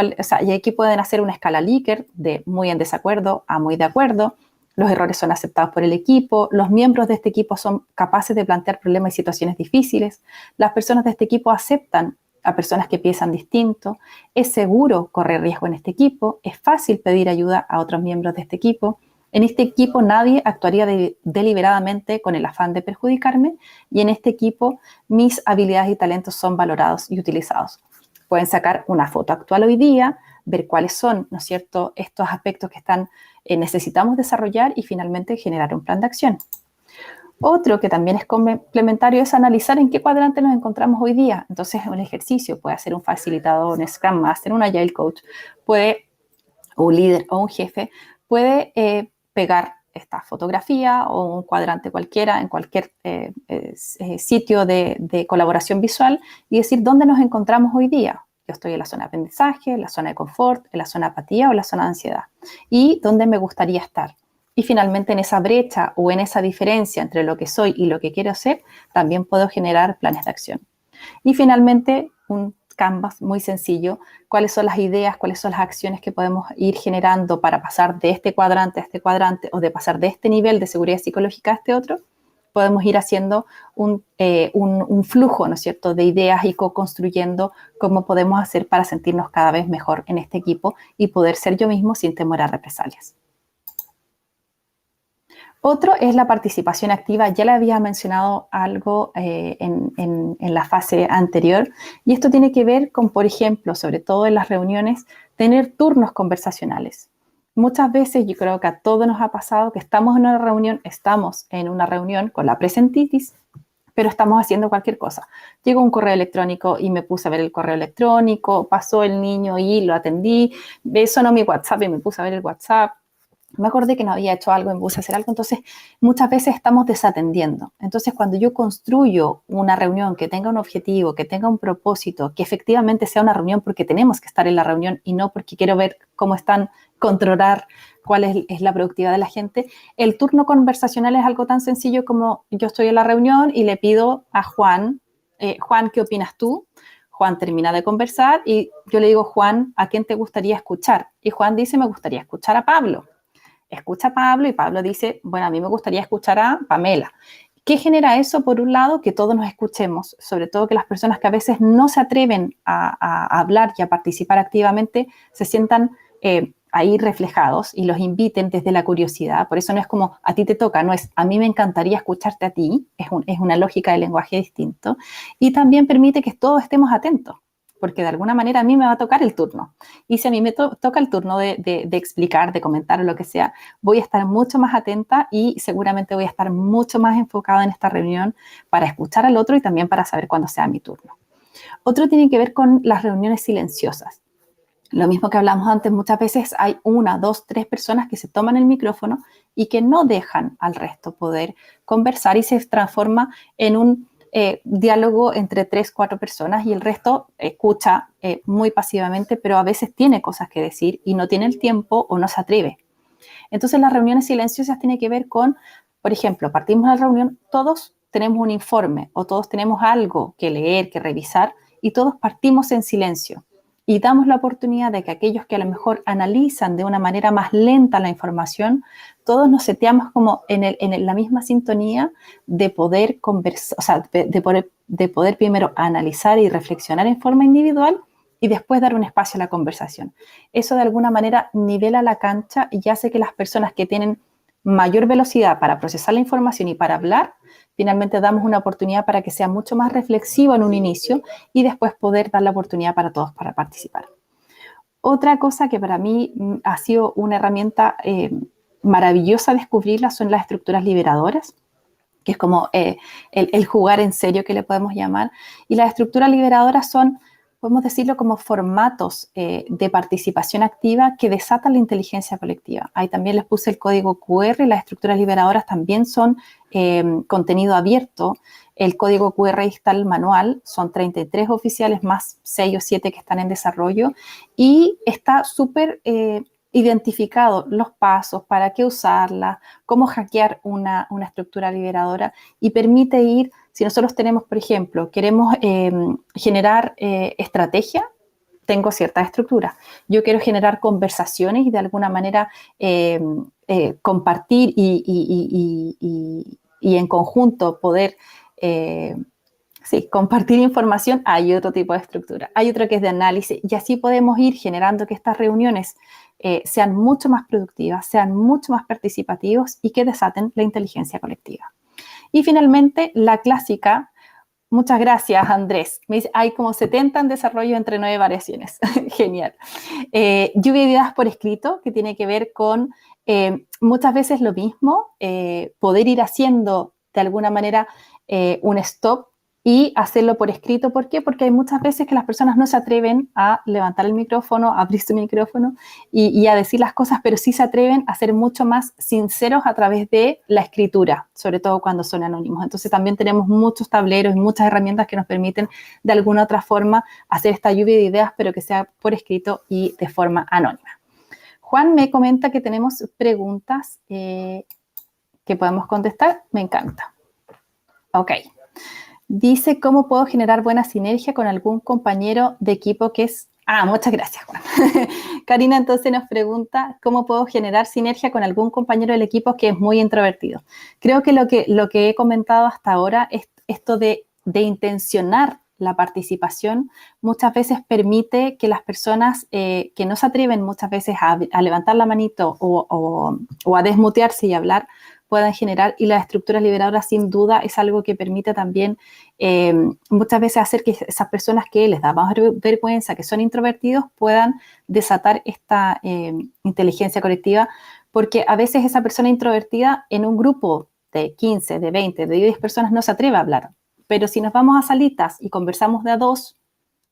y aquí pueden hacer una escala Likert de muy en desacuerdo a muy de acuerdo. Los errores son aceptados por el equipo, los miembros de este equipo son capaces de plantear problemas y situaciones difíciles, las personas de este equipo aceptan a personas que piensan distinto, es seguro correr riesgo en este equipo, es fácil pedir ayuda a otros miembros de este equipo. En este equipo nadie actuaría deliberadamente con el afán de perjudicarme y en este equipo mis habilidades y talentos son valorados y utilizados. Pueden sacar una foto actual hoy día, ver cuáles son, ¿no es cierto?, estos aspectos que necesitamos desarrollar y finalmente generar un plan de acción. Otro que también es complementario es analizar en qué cuadrante nos encontramos hoy día. Entonces, un ejercicio puede ser un facilitador, un Scrum Master, un Agile Coach, un líder o un jefe, puede pegar esta fotografía o un cuadrante cualquiera en cualquier sitio de colaboración visual y decir dónde nos encontramos hoy día. Yo estoy en la zona de aprendizaje, en la zona de confort, en la zona de apatía o en la zona de ansiedad. Y dónde me gustaría estar. Y finalmente en esa brecha o en esa diferencia entre lo que soy y lo que quiero ser, también puedo generar planes de acción. Y finalmente un Canvas muy sencillo, cuáles son las ideas, cuáles son las acciones que podemos ir generando para pasar de este cuadrante a este cuadrante o de pasar de este nivel de seguridad psicológica a este otro. Podemos ir haciendo un flujo, ¿no es cierto?, de ideas y co-construyendo cómo podemos hacer para sentirnos cada vez mejor en este equipo y poder ser yo mismo sin temor a represalias. Otro es la participación activa. Ya le había mencionado algo en la fase anterior y esto tiene que ver con, por ejemplo, sobre todo en las reuniones, tener turnos conversacionales. Muchas veces yo creo que a todos nos ha pasado que estamos en una reunión con la presentitis, pero estamos haciendo cualquier cosa. Llegó un correo electrónico y me puse a ver el correo electrónico, pasó el niño y lo atendí, sonó mi WhatsApp y me puse a ver el WhatsApp. Me acordé que no había hecho algo, me puse a hacer algo, entonces muchas veces estamos desatendiendo. Entonces, cuando yo construyo una reunión que tenga un objetivo, que tenga un propósito, que efectivamente sea una reunión porque tenemos que estar en la reunión y no porque quiero ver cómo están, controlar cuál es la productividad de la gente, el turno conversacional es algo tan sencillo como yo estoy en la reunión y le pido a Juan, Juan, ¿qué opinas tú? Juan termina de conversar y yo le digo, Juan, ¿a quién te gustaría escuchar? Y Juan dice, me gustaría escuchar a Pablo. Escucha a Pablo y Pablo dice, bueno, a mí me gustaría escuchar a Pamela. ¿Qué genera eso? Por un lado, que todos nos escuchemos, sobre todo que las personas que a veces no se atreven a hablar y a participar activamente se sientan ahí reflejados y los inviten desde la curiosidad. Por eso no es como a ti te toca, no es a mí me encantaría escucharte a ti, es una lógica de lenguaje distinto y también permite que todos estemos atentos, porque de alguna manera a mí me va a tocar el turno. Y si a mí me toca el turno de explicar, de comentar o lo que sea, voy a estar mucho más atenta y seguramente voy a estar mucho más enfocada en esta reunión para escuchar al otro y también para saber cuándo sea mi turno. Otro tiene que ver con las reuniones silenciosas. Lo mismo que hablamos antes, muchas veces hay 1, 2, 3 personas que se toman el micrófono y que no dejan al resto poder conversar y se transforma en un diálogo entre 3, 4 personas y el resto escucha muy pasivamente, pero a veces tiene cosas que decir y no tiene el tiempo o no se atreve. Entonces las reuniones silenciosas tienen que ver con, por ejemplo, partimos de la reunión, todos tenemos un informe o todos tenemos algo que leer, que revisar y todos partimos en silencio. Y damos la oportunidad de que aquellos que a lo mejor analizan de una manera más lenta la información, todos nos seteamos como en la misma sintonía de poder conversar, o sea, de poder primero analizar y reflexionar en forma individual y después dar un espacio a la conversación. Eso de alguna manera nivela la cancha y hace que las personas que tienen mayor velocidad para procesar la información y para hablar, finalmente damos una oportunidad para que sea mucho más reflexivo en un inicio y después poder dar la oportunidad para todos para participar. Otra cosa que para mí ha sido una herramienta maravillosa descubrirla son las estructuras liberadoras, que es como el jugar en serio que le podemos llamar. Y las estructuras liberadoras son, podemos decirlo, como formatos de participación activa que desatan la inteligencia colectiva. Ahí también les puse el código QR, las estructuras liberadoras también son contenido abierto. El código QR está el manual, son 33 oficiales más 6 o 7 que están en desarrollo y está súper identificado los pasos, para qué usarla, cómo hackear una estructura liberadora y permite ir, si nosotros tenemos, por ejemplo, queremos generar estrategia, tengo cierta estructura. Yo quiero generar conversaciones y de alguna manera compartir y en conjunto poder compartir información, hay otro tipo de estructura. Hay otro que es de análisis y así podemos ir generando que estas reuniones sean mucho más productivas, sean mucho más participativos y que desaten la inteligencia colectiva. Y finalmente, la clásica, muchas gracias Andrés, me dice, hay como 70 en desarrollo entre 9 variaciones. Genial. Lluvia de ideas por escrito, que tiene que ver con muchas veces lo mismo, poder ir haciendo de alguna manera un stop y hacerlo por escrito. ¿Por qué? Porque hay muchas veces que las personas no se atreven a levantar el micrófono, a abrir su micrófono y a decir las cosas, pero sí se atreven a ser mucho más sinceros a través de la escritura, sobre todo cuando son anónimos. Entonces también tenemos muchos tableros y muchas herramientas que nos permiten de alguna otra forma hacer esta lluvia de ideas, pero que sea por escrito y de forma anónima. Juan me comenta que tenemos preguntas que podemos contestar. Me encanta. Ok. Dice, ¿cómo puedo generar buena sinergia con algún compañero de equipo que es... muchas gracias, Juan. Karina entonces nos pregunta, ¿cómo puedo generar sinergia con algún compañero del equipo que es muy introvertido? Creo que lo que he comentado hasta ahora es esto de intencionar la participación, muchas veces permite que las personas que no se atreven muchas veces a levantar la manito o a desmutearse y hablar, puedan generar, y las estructuras liberadoras sin duda es algo que permite también muchas veces hacer que esas personas que les da más vergüenza, que son introvertidos, puedan desatar esta inteligencia colectiva, porque a veces esa persona introvertida en un grupo de 15, de 20, de 10 personas no se atreve a hablar, pero si nos vamos a salitas y conversamos de a dos,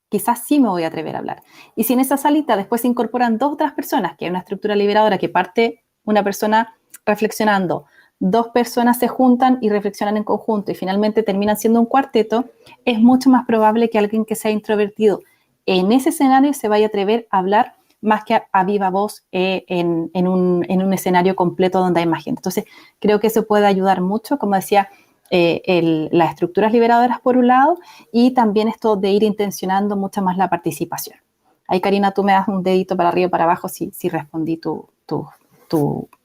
quizás sí me voy a atrever a hablar. Y si en esa salita después se incorporan 2 otras personas, que hay una estructura liberadora que parte una persona reflexionando, 2 personas se juntan y reflexionan en conjunto y finalmente terminan siendo un cuarteto, es mucho más probable que alguien que sea introvertido en ese escenario se vaya a atrever a hablar más que a viva voz en un escenario completo donde hay más gente. Entonces, creo que eso puede ayudar mucho, como decía, las estructuras liberadoras por un lado y también esto de ir intencionando mucho más la participación. Ahí, Karina, tú me das un dedito para arriba o para abajo si respondí tu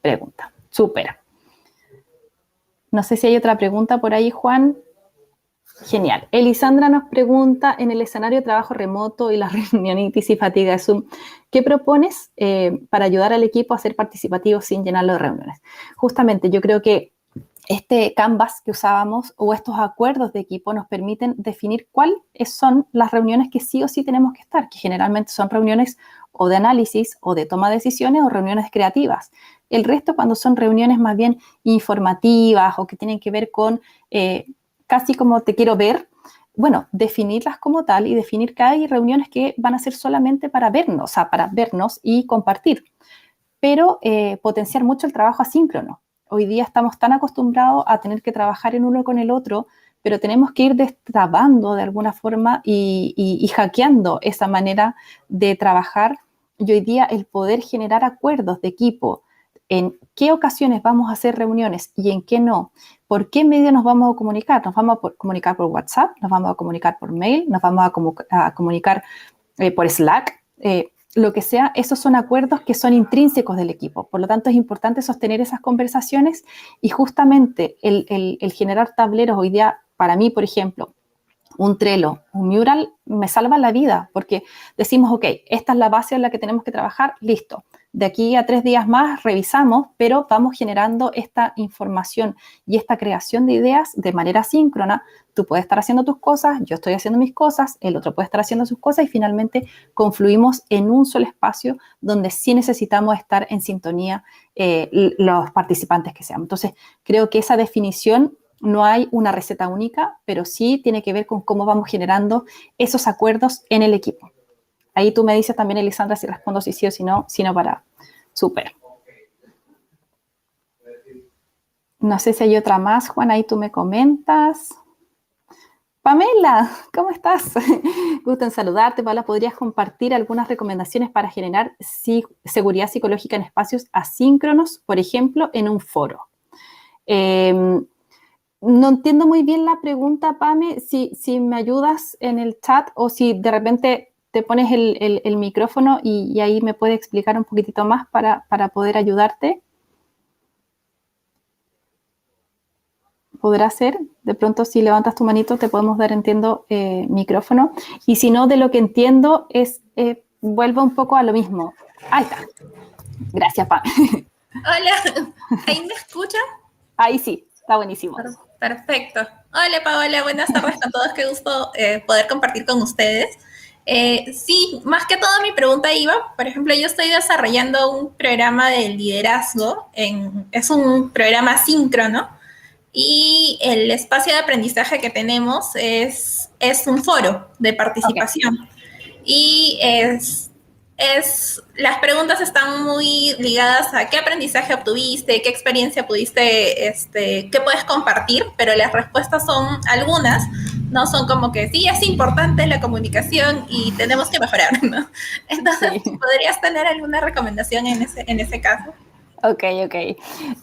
pregunta. Súper. No sé si hay otra pregunta por ahí, Juan. Genial. Elisandra nos pregunta, en el escenario de trabajo remoto y la reunionitis y fatiga de Zoom, ¿qué propones para ayudar al equipo a ser participativo sin llenarlo de reuniones? Justamente, yo creo que este Canvas que usábamos o estos acuerdos de equipo nos permiten definir cuáles son las reuniones que sí o sí tenemos que estar, que generalmente son reuniones o de análisis o de toma de decisiones o reuniones creativas. El resto, cuando son reuniones más bien informativas o que tienen que ver con casi como te quiero ver, bueno, definirlas como tal y definir que hay reuniones que van a ser solamente para vernos, o sea, para vernos y compartir, pero potenciar mucho el trabajo asíncrono. Hoy día estamos tan acostumbrados a tener que trabajar en uno con el otro, pero tenemos que ir destrabando de alguna forma y hackeando esa manera de trabajar. Y hoy día el poder generar acuerdos de equipo, en qué ocasiones vamos a hacer reuniones y en qué no, por qué medio nos vamos a comunicar. Nos vamos a comunicar por WhatsApp, nos vamos a comunicar por mail, nos vamos a comunicar por Slack, lo que sea. Esos son acuerdos que son intrínsecos del equipo. Por lo tanto, es importante sostener esas conversaciones y justamente el generar tableros hoy día, para mí, por ejemplo, un Trello, un Mural, me salva la vida, porque decimos, ok, esta es la base en la que tenemos que trabajar, listo. De aquí a 3 días más revisamos, pero vamos generando esta información y esta creación de ideas de manera síncrona. Tú puedes estar haciendo tus cosas, yo estoy haciendo mis cosas, el otro puede estar haciendo sus cosas y finalmente confluimos en un solo espacio donde sí necesitamos estar en sintonía los participantes que seamos. Entonces, creo que esa definición no hay una receta única, pero sí tiene que ver con cómo vamos generando esos acuerdos en el equipo. Ahí tú me dices también, Elisandra, si respondo si o si no para. Súper. No sé si hay otra más, Juan, ahí tú me comentas. Pamela, ¿cómo estás? Gusto en saludarte. Paula, ¿podrías compartir algunas recomendaciones para generar seguridad psicológica en espacios asíncronos, por ejemplo, en un foro? No entiendo muy bien la pregunta, Pame, si me ayudas en el chat o si de repente te pones el micrófono y ahí me puedes explicar un poquitito más para poder ayudarte. ¿Podrá ser? De pronto, si levantas tu manito, te podemos dar, entiendo, micrófono. Y si no, de lo que entiendo es, vuelvo un poco a lo mismo. Ahí está. Gracias, Pame. Hola, ¿ahí me escucha? Ahí sí, está buenísimo. Perfecto. Hola, Paola, buenas tardes a todos. Qué gusto poder compartir con ustedes. Sí, más que todo mi pregunta iba, por ejemplo, yo estoy desarrollando un programa de liderazgo, es un programa síncrono y el espacio de aprendizaje que tenemos es un foro de participación. Okay. Y las preguntas están muy ligadas a qué aprendizaje obtuviste, qué experiencia pudiste, qué puedes compartir, pero las respuestas son algunas, ¿no? Son como que sí, es importante la comunicación y tenemos que mejorar, ¿no? Entonces, sí. ¿Podrías tener alguna recomendación en ese caso? Ok.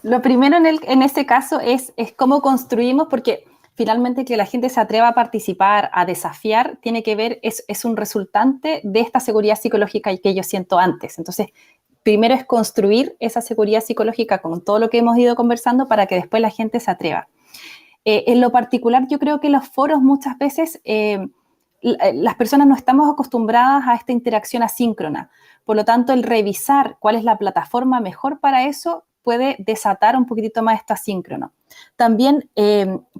Lo primero en este caso es cómo construimos, porque finalmente que la gente se atreva a participar, a desafiar, tiene que ver, es un resultante de esta seguridad psicológica que yo siento antes. Entonces, primero es construir esa seguridad psicológica con todo lo que hemos ido conversando para que después la gente se atreva. En lo particular, yo creo que los foros muchas veces, las personas no estamos acostumbradas a esta interacción asíncrona. Por lo tanto, el revisar cuál es la plataforma mejor para eso puede desatar un poquitito más esto asíncrono. También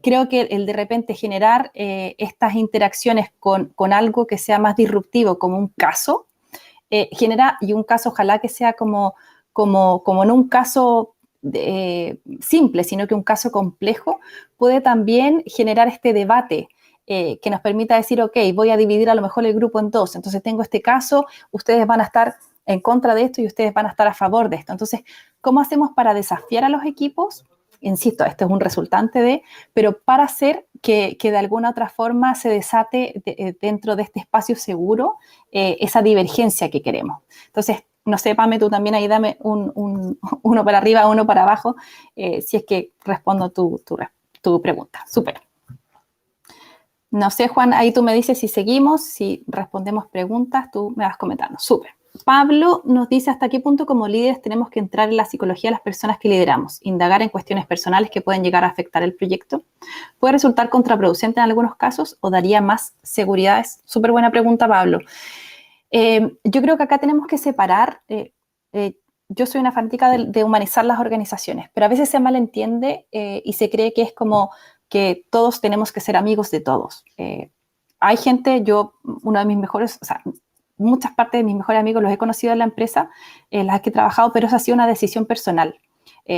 creo que el de repente generar estas interacciones con algo que sea más disruptivo, como un caso, genera, y un caso ojalá que sea como no un caso simple, sino que un caso complejo, puede también generar este debate que nos permita decir, ok, voy a dividir a lo mejor el grupo en dos, entonces tengo este caso, ustedes van a estar en contra de esto y ustedes van a estar a favor de esto. Entonces, ¿cómo hacemos para desafiar a los equipos? Insisto, este es un resultante pero para hacer que de alguna otra forma se desate dentro de este espacio seguro esa divergencia que queremos. Entonces, no sé, Pame, tú también ahí dame uno para arriba, uno para abajo, si es que respondo tu pregunta. Súper. No sé, Juan, ahí tú me dices si seguimos, si respondemos preguntas, tú me vas comentando. Súper. Pablo nos dice hasta qué punto como líderes tenemos que entrar en la psicología de las personas que lideramos, indagar en cuestiones personales que pueden llegar a afectar el proyecto. ¿Puede resultar contraproducente en algunos casos o daría más seguridad? Es súper buena pregunta, Pablo. Yo creo que acá tenemos que separar, yo soy una fanática de humanizar las organizaciones, pero a veces se malentiende y se cree que es como que todos tenemos que ser amigos de todos. Hay gente, uno de mis mejores, o sea, muchas partes de mis mejores amigos los he conocido en la empresa, las que he trabajado, pero eso ha sido una decisión personal.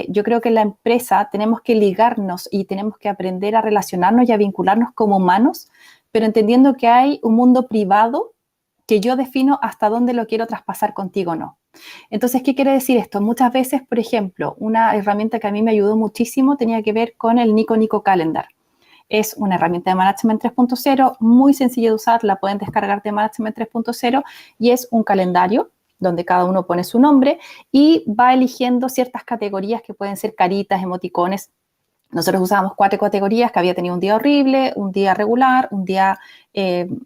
Yo creo que en la empresa tenemos que ligarnos y tenemos que aprender a relacionarnos y a vincularnos como humanos, pero entendiendo que hay un mundo privado que yo defino hasta dónde lo quiero traspasar contigo o no. Entonces, ¿qué quiere decir esto? Muchas veces, por ejemplo, una herramienta que a mí me ayudó muchísimo tenía que ver con el Nico Calendar. Es una herramienta de Management 3.0, muy sencilla de usar, la pueden descargar de Management 3.0 y es un calendario donde cada uno pone su nombre y va eligiendo ciertas categorías que pueden ser caritas, emoticones. Nosotros usábamos 4 categorías, que había tenido un día horrible, un día regular, un día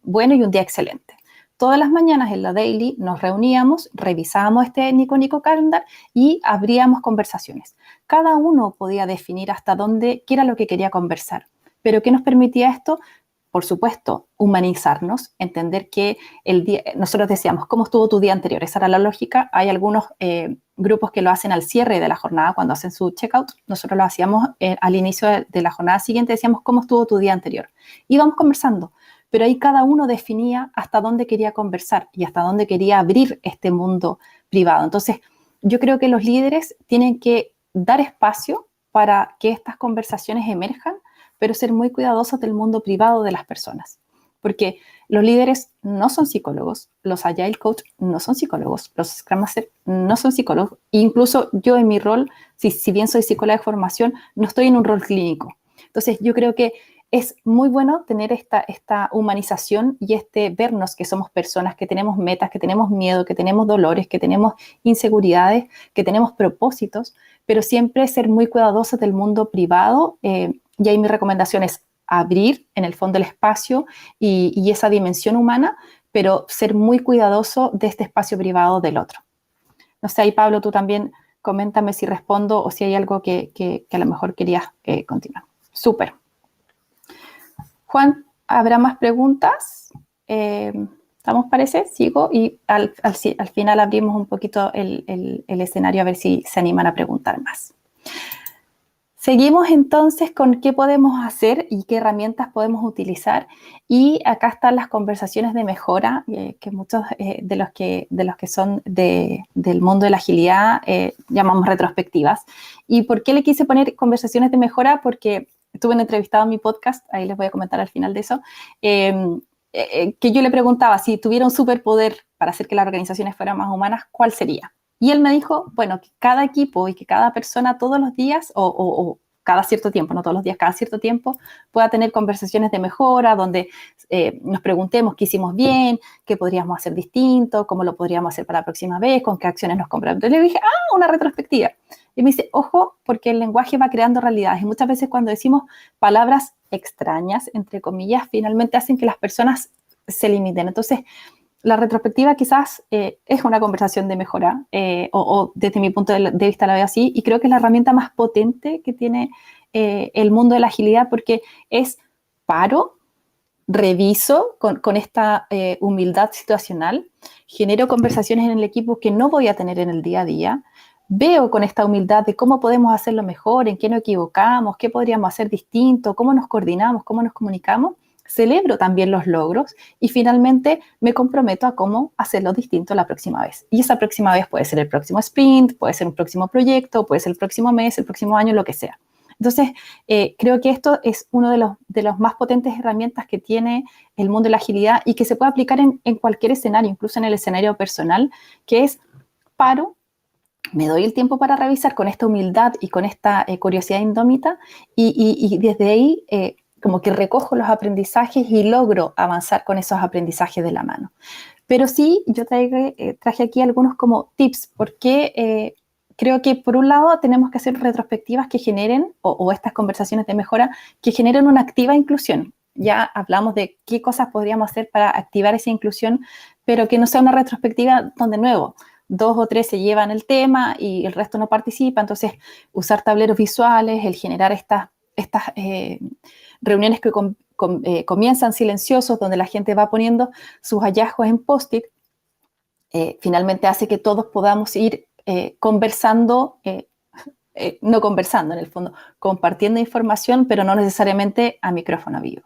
bueno y un día excelente. Todas las mañanas en la daily nos reuníamos, revisábamos este Nico Calendar y abríamos conversaciones. Cada uno podía definir hasta dónde, qué era lo que quería conversar. Pero ¿qué nos permitía esto? por supuesto, humanizarnos, entender que nosotros decíamos, ¿cómo estuvo tu día anterior? Esa era la lógica. Hay algunos grupos que lo hacen al cierre de la jornada, cuando hacen su checkout. Nosotros lo hacíamos al inicio de la jornada siguiente, decíamos, ¿cómo estuvo tu día anterior? Íbamos conversando, pero ahí cada uno definía hasta dónde quería conversar y hasta dónde quería abrir este mundo privado. Entonces, yo creo que los líderes tienen que dar espacio para que estas conversaciones emerjan, pero ser muy cuidadosos del mundo privado de las personas. Porque los líderes no son psicólogos, los Agile Coach no son psicólogos, los Scrum Master no son psicólogos. Incluso yo en mi rol, si bien soy psicóloga de formación, no estoy en un rol clínico. Entonces yo creo que es muy bueno tener esta humanización y vernos que somos personas, que tenemos metas, que tenemos miedo, que tenemos dolores, que tenemos inseguridades, que tenemos propósitos, pero siempre ser muy cuidadosos del mundo privado. Y ahí mi recomendación es abrir en el fondo el espacio y esa dimensión humana, pero ser muy cuidadoso de este espacio privado del otro. No sé, ahí Pablo, tú también coméntame si respondo o si hay algo que a lo mejor querías continuar. Súper. Juan, ¿habrá más preguntas? ¿Estamos, parece? Sigo y al final abrimos un poquito el escenario a ver si se animan a preguntar más. Seguimos entonces con qué podemos hacer y qué herramientas podemos utilizar. Y acá están las conversaciones de mejora, que muchos de los que son del mundo de la agilidad llamamos retrospectivas. ¿Y por qué le quise poner conversaciones de mejora? Porque estuve entrevistado en mi podcast, ahí les voy a comentar al final de eso, que yo le preguntaba si tuviera un superpoder para hacer que las organizaciones fueran más humanas, ¿cuál sería? Y él me dijo, bueno, que cada equipo y que cada persona todos los días o cada cierto tiempo, no todos los días, cada cierto tiempo, pueda tener conversaciones de mejora donde nos preguntemos qué hicimos bien, qué podríamos hacer distinto, cómo lo podríamos hacer para la próxima vez, con qué acciones nos compramos. Entonces le dije, una retrospectiva. Y me dice, ojo, porque el lenguaje va creando realidades. Y muchas veces cuando decimos palabras extrañas, entre comillas, finalmente hacen que las personas se limiten. Entonces, la retrospectiva quizás es una conversación de mejora, o desde mi punto de vista la veo así, y creo que es la herramienta más potente que tiene el mundo de la agilidad, porque es paro, reviso con esta humildad situacional, genero conversaciones en el equipo que no voy a tener en el día a día, veo con esta humildad de cómo podemos hacerlo mejor, en qué nos equivocamos, qué podríamos hacer distinto, cómo nos coordinamos, cómo nos comunicamos, celebro también los logros y finalmente me comprometo a cómo hacerlo distinto la próxima vez. Y esa próxima vez puede ser el próximo sprint, puede ser un próximo proyecto, puede ser el próximo mes, el próximo año, lo que sea. Entonces, creo que esto es uno de los más potentes herramientas que tiene el mundo de la agilidad y que se puede aplicar en cualquier escenario, incluso en el escenario personal, que es paro, me doy el tiempo para revisar con esta humildad y con esta curiosidad indómita y desde ahí como que recojo los aprendizajes y logro avanzar con esos aprendizajes de la mano. Pero sí, yo traje aquí algunos como tips, porque creo que por un lado tenemos que hacer retrospectivas que generen, o estas conversaciones de mejora, que generen una activa inclusión. Ya hablamos de qué cosas podríamos hacer para activar esa inclusión, pero que no sea una retrospectiva donde nuevo, 2 o 3 se llevan el tema y el resto no participa. Entonces, usar tableros visuales, el generar estas reuniones que comienzan silenciosos, donde la gente va poniendo sus hallazgos en post-it, finalmente hace que todos podamos ir conversando, no conversando en el fondo, compartiendo información, pero no necesariamente a micrófono vivo.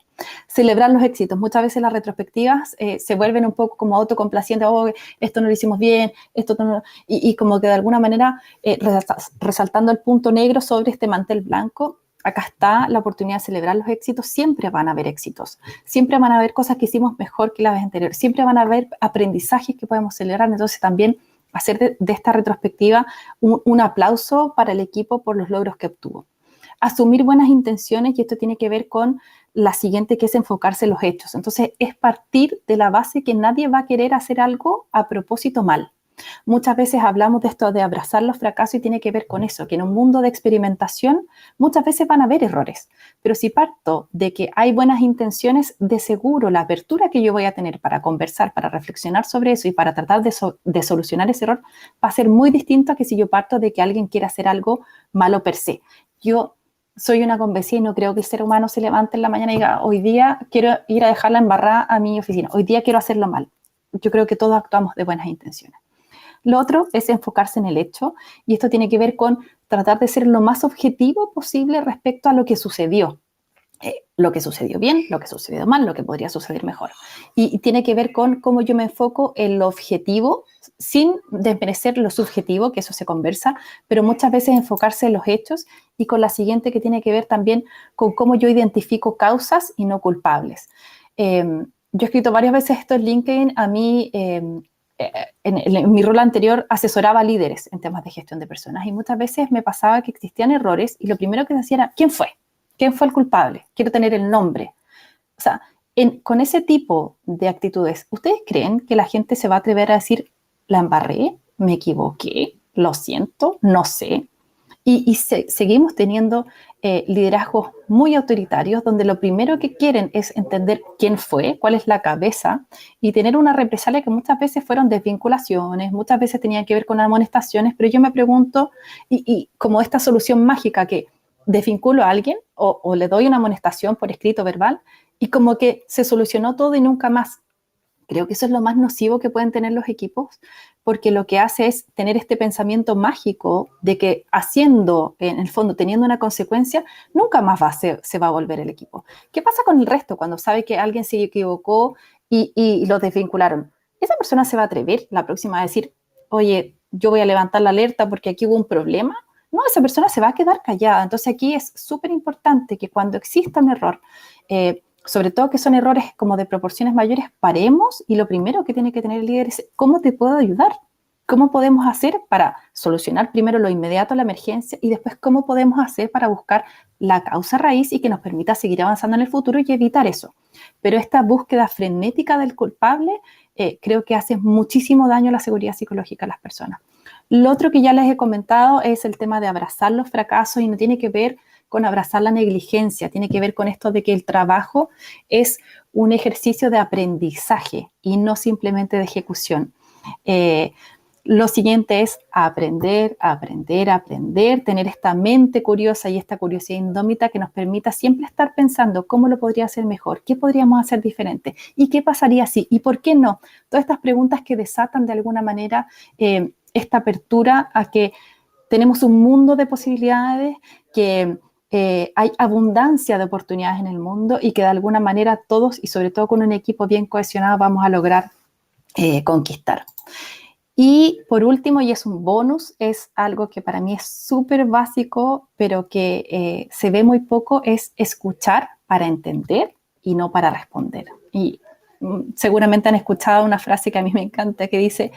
Celebrar los éxitos. Muchas veces las retrospectivas se vuelven un poco como autocomplacientes, esto no lo hicimos bien, esto no, y como que de alguna manera resaltando el punto negro sobre este mantel blanco. Acá está la oportunidad de celebrar los éxitos. Siempre van a haber éxitos, siempre van a haber cosas que hicimos mejor que la vez anterior, siempre van a haber aprendizajes que podemos celebrar. Entonces también hacer de esta retrospectiva un aplauso para el equipo por los logros que obtuvo. Asumir buenas intenciones, y esto tiene que ver con la siguiente, que es enfocarse en los hechos. Entonces es partir de la base que nadie va a querer hacer algo a propósito mal. Muchas veces hablamos de esto de abrazar los fracasos y tiene que ver con eso, que en un mundo de experimentación muchas veces van a haber errores, pero si parto de que hay buenas intenciones, de seguro la apertura que yo voy a tener para conversar, para reflexionar sobre eso y para tratar de solucionar ese error va a ser muy distinto a que si yo parto de que alguien quiera hacer algo malo per se. Yo soy una convencida y no creo que el ser humano se levante en la mañana y diga, hoy día quiero ir a dejarla embarrada a mi oficina, hoy día quiero hacerlo mal. Yo creo que todos actuamos de buenas intenciones. Lo otro es enfocarse en el hecho, y esto tiene que ver con tratar de ser lo más objetivo posible respecto a lo que sucedió. Lo que sucedió bien, lo que sucedió mal, lo que podría suceder mejor. Y tiene que ver con cómo yo me enfoco en lo objetivo, sin desmerecer lo subjetivo, que eso se conversa, pero muchas veces enfocarse en los hechos, y con la siguiente, que tiene que ver también con cómo yo identifico causas y no culpables. Yo he escrito varias veces esto en LinkedIn. A mí, en mi rol anterior, asesoraba a líderes en temas de gestión de personas, y muchas veces me pasaba que existían errores y lo primero que se hacía era, ¿quién fue? ¿Quién fue el culpable? Quiero tener el nombre. O sea, con ese tipo de actitudes, ¿ustedes creen que la gente se va a atrever a decir, la embarré, me equivoqué, lo siento, no sé? Y seguimos teniendo liderazgos muy autoritarios, donde lo primero que quieren es entender quién fue, cuál es la cabeza, y tener una represalia que muchas veces fueron desvinculaciones, muchas veces tenían que ver con amonestaciones, pero yo me pregunto, y como esta solución mágica que desvinculo a alguien o le doy una amonestación por escrito o verbal, y como que se solucionó todo y nunca más. Creo que eso es lo más nocivo que pueden tener los equipos, porque lo que hace es tener este pensamiento mágico de que haciendo, en el fondo, teniendo una consecuencia, nunca más se va a volver el equipo. ¿Qué pasa con el resto cuando sabe que alguien se equivocó y lo desvincularon? Esa persona se va a atrever la próxima a decir, oye, yo voy a levantar la alerta porque aquí hubo un problema. No, esa persona se va a quedar callada. Entonces aquí es súper importante que cuando exista un error, sobre todo que son errores como de proporciones mayores, paremos, y lo primero que tiene que tener el líder es ¿cómo te puedo ayudar? ¿Cómo podemos hacer para solucionar primero lo inmediato, la emergencia, y después cómo podemos hacer para buscar la causa raíz y que nos permita seguir avanzando en el futuro y evitar eso? Pero esta búsqueda frenética del culpable creo que hace muchísimo daño a la seguridad psicológica de las personas. Lo otro que ya les he comentado es el tema de abrazar los fracasos, y no tiene que ver con abrazar la negligencia, tiene que ver con esto de que el trabajo es un ejercicio de aprendizaje y no simplemente de ejecución. Lo siguiente es aprender, aprender, aprender, tener esta mente curiosa y esta curiosidad indómita que nos permita siempre estar pensando cómo lo podría hacer mejor, qué podríamos hacer diferente y qué pasaría si y por qué no. Todas estas preguntas que desatan de alguna manera esta apertura a que tenemos un mundo de posibilidades, que hay abundancia de oportunidades en el mundo, y que de alguna manera todos, y sobre todo con un equipo bien cohesionado, vamos a lograr conquistar. Y por último, y es un bonus, es algo que para mí es súper básico, pero que se ve muy poco, es escuchar para entender y no para responder. Y seguramente han escuchado una frase que a mí me encanta, que dice,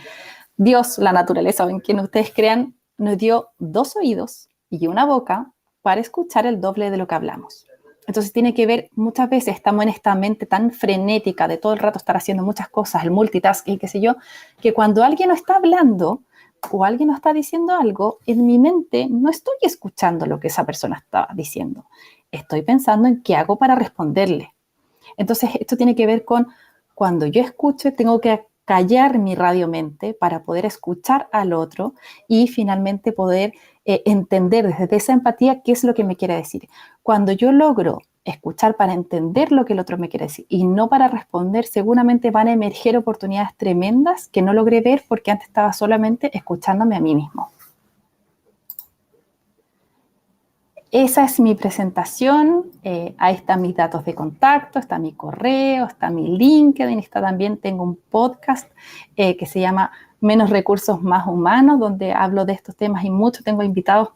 Dios, la naturaleza o en quien ustedes crean, nos dio 2 oídos y una boca para escuchar el doble de lo que hablamos. Entonces tiene que ver, muchas veces estamos en esta mente tan frenética de todo el rato estar haciendo muchas cosas, el multitasking, qué sé yo, que cuando alguien no está hablando o alguien no está diciendo algo, en mi mente no estoy escuchando lo que esa persona está diciendo. Estoy pensando en qué hago para responderle. Entonces esto tiene que ver con cuando yo escucho, tengo que callar mi radiomente para poder escuchar al otro y finalmente poder entender desde esa empatía qué es lo que me quiere decir. Cuando yo logro escuchar para entender lo que el otro me quiere decir y no para responder, seguramente van a emerger oportunidades tremendas que no logré ver porque antes estaba solamente escuchándome a mí mismo. Esa es mi presentación, ahí están mis datos de contacto, está mi correo, está mi LinkedIn, está también, tengo un podcast que se llama Menos Recursos, Más Humanos, donde hablo de estos temas y mucho, tengo invitados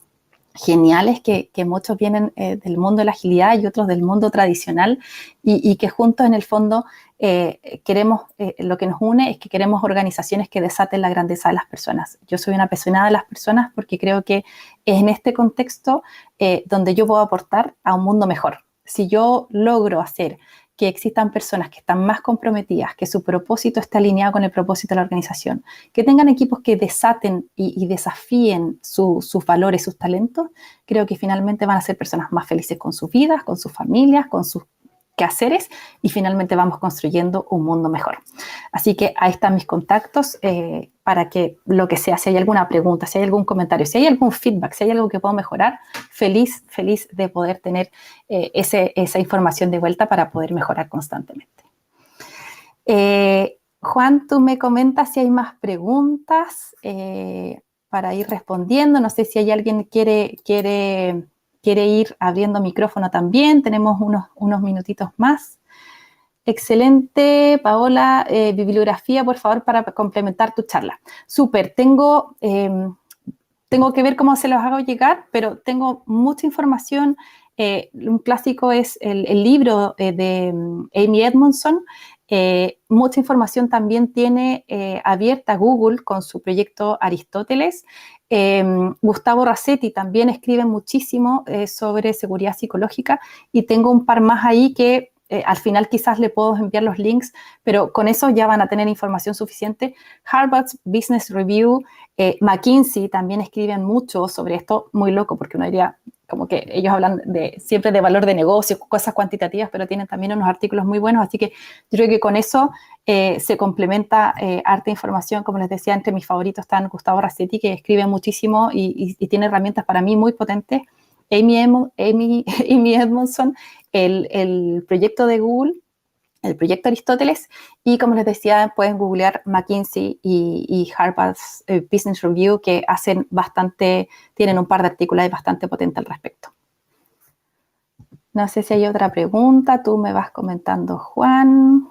geniales que muchos vienen del mundo de la agilidad y otros del mundo tradicional y que juntos en el fondo queremos, lo que nos une es que queremos organizaciones que desaten la grandeza de las personas. Yo soy una apasionada de las personas porque creo que es en este contexto donde yo puedo aportar a un mundo mejor. Si yo logro hacer que existan personas que están más comprometidas, que su propósito esté alineado con el propósito de la organización, que tengan equipos que desaten y desafíen sus valores, sus talentos, creo que finalmente van a ser personas más felices con sus vidas, con sus familias, con sus quehaceres y finalmente vamos construyendo un mundo mejor. Así que ahí están mis contactos para que lo que sea, si hay alguna pregunta, si hay algún comentario, si hay algún feedback, si hay algo que puedo mejorar, feliz de poder tener esa información de vuelta para poder mejorar constantemente. Juan, tú me comentas si hay más preguntas para ir respondiendo. No sé si hay alguien que quiere ir abriendo micrófono también. Tenemos unos minutitos más. Excelente, Paola. Bibliografía, por favor, para complementar tu charla. Súper, tengo que ver cómo se los hago llegar, pero tengo mucha información. Un clásico es el libro de Amy Edmondson. Mucha información también tiene abierta Google con su proyecto Aristóteles. Gustavo Rasetti también escribe muchísimo sobre seguridad psicológica y tengo un par más ahí que al final quizás le puedo enviar los links, pero con eso ya van a tener información suficiente. Harvard's Business Review, McKinsey también escriben mucho sobre esto, muy loco porque uno diría como que ellos hablan siempre de valor de negocio, cosas cuantitativas, pero tienen también unos artículos muy buenos, así que yo creo que con eso se complementa harta información. Como les decía, entre mis favoritos están Gustavo Rasetti, que escribe muchísimo y tiene herramientas para mí muy potentes, Amy Edmondson, el proyecto de Google, el proyecto Aristóteles, y como les decía, pueden googlear McKinsey y Harvard's Business Review, que tienen un par de artículos bastante potentes al respecto. No sé si hay otra pregunta, tú me vas comentando, Juan.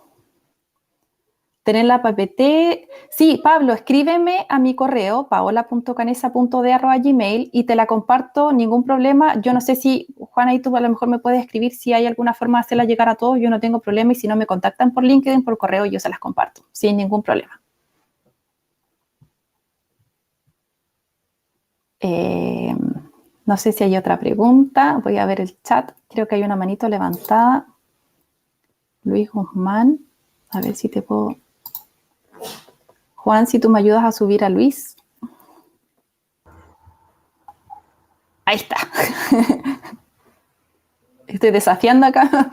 ¿Tener la PPT? Sí, Pablo, escríbeme a mi correo, paola.canesa.de@gmail, y te la comparto, ningún problema. Yo no sé si, Juan, ahí tú a lo mejor me puedes escribir si hay alguna forma de hacerla llegar a todos, yo no tengo problema, y si no me contactan por LinkedIn, por correo, yo se las comparto, sin ningún problema. No sé si hay otra pregunta, voy a ver el chat, creo que hay una manito levantada. Luis Guzmán, a ver si te puedo... Juan, si tú me ayudas a subir a Luis. Ahí está. Estoy desafiando acá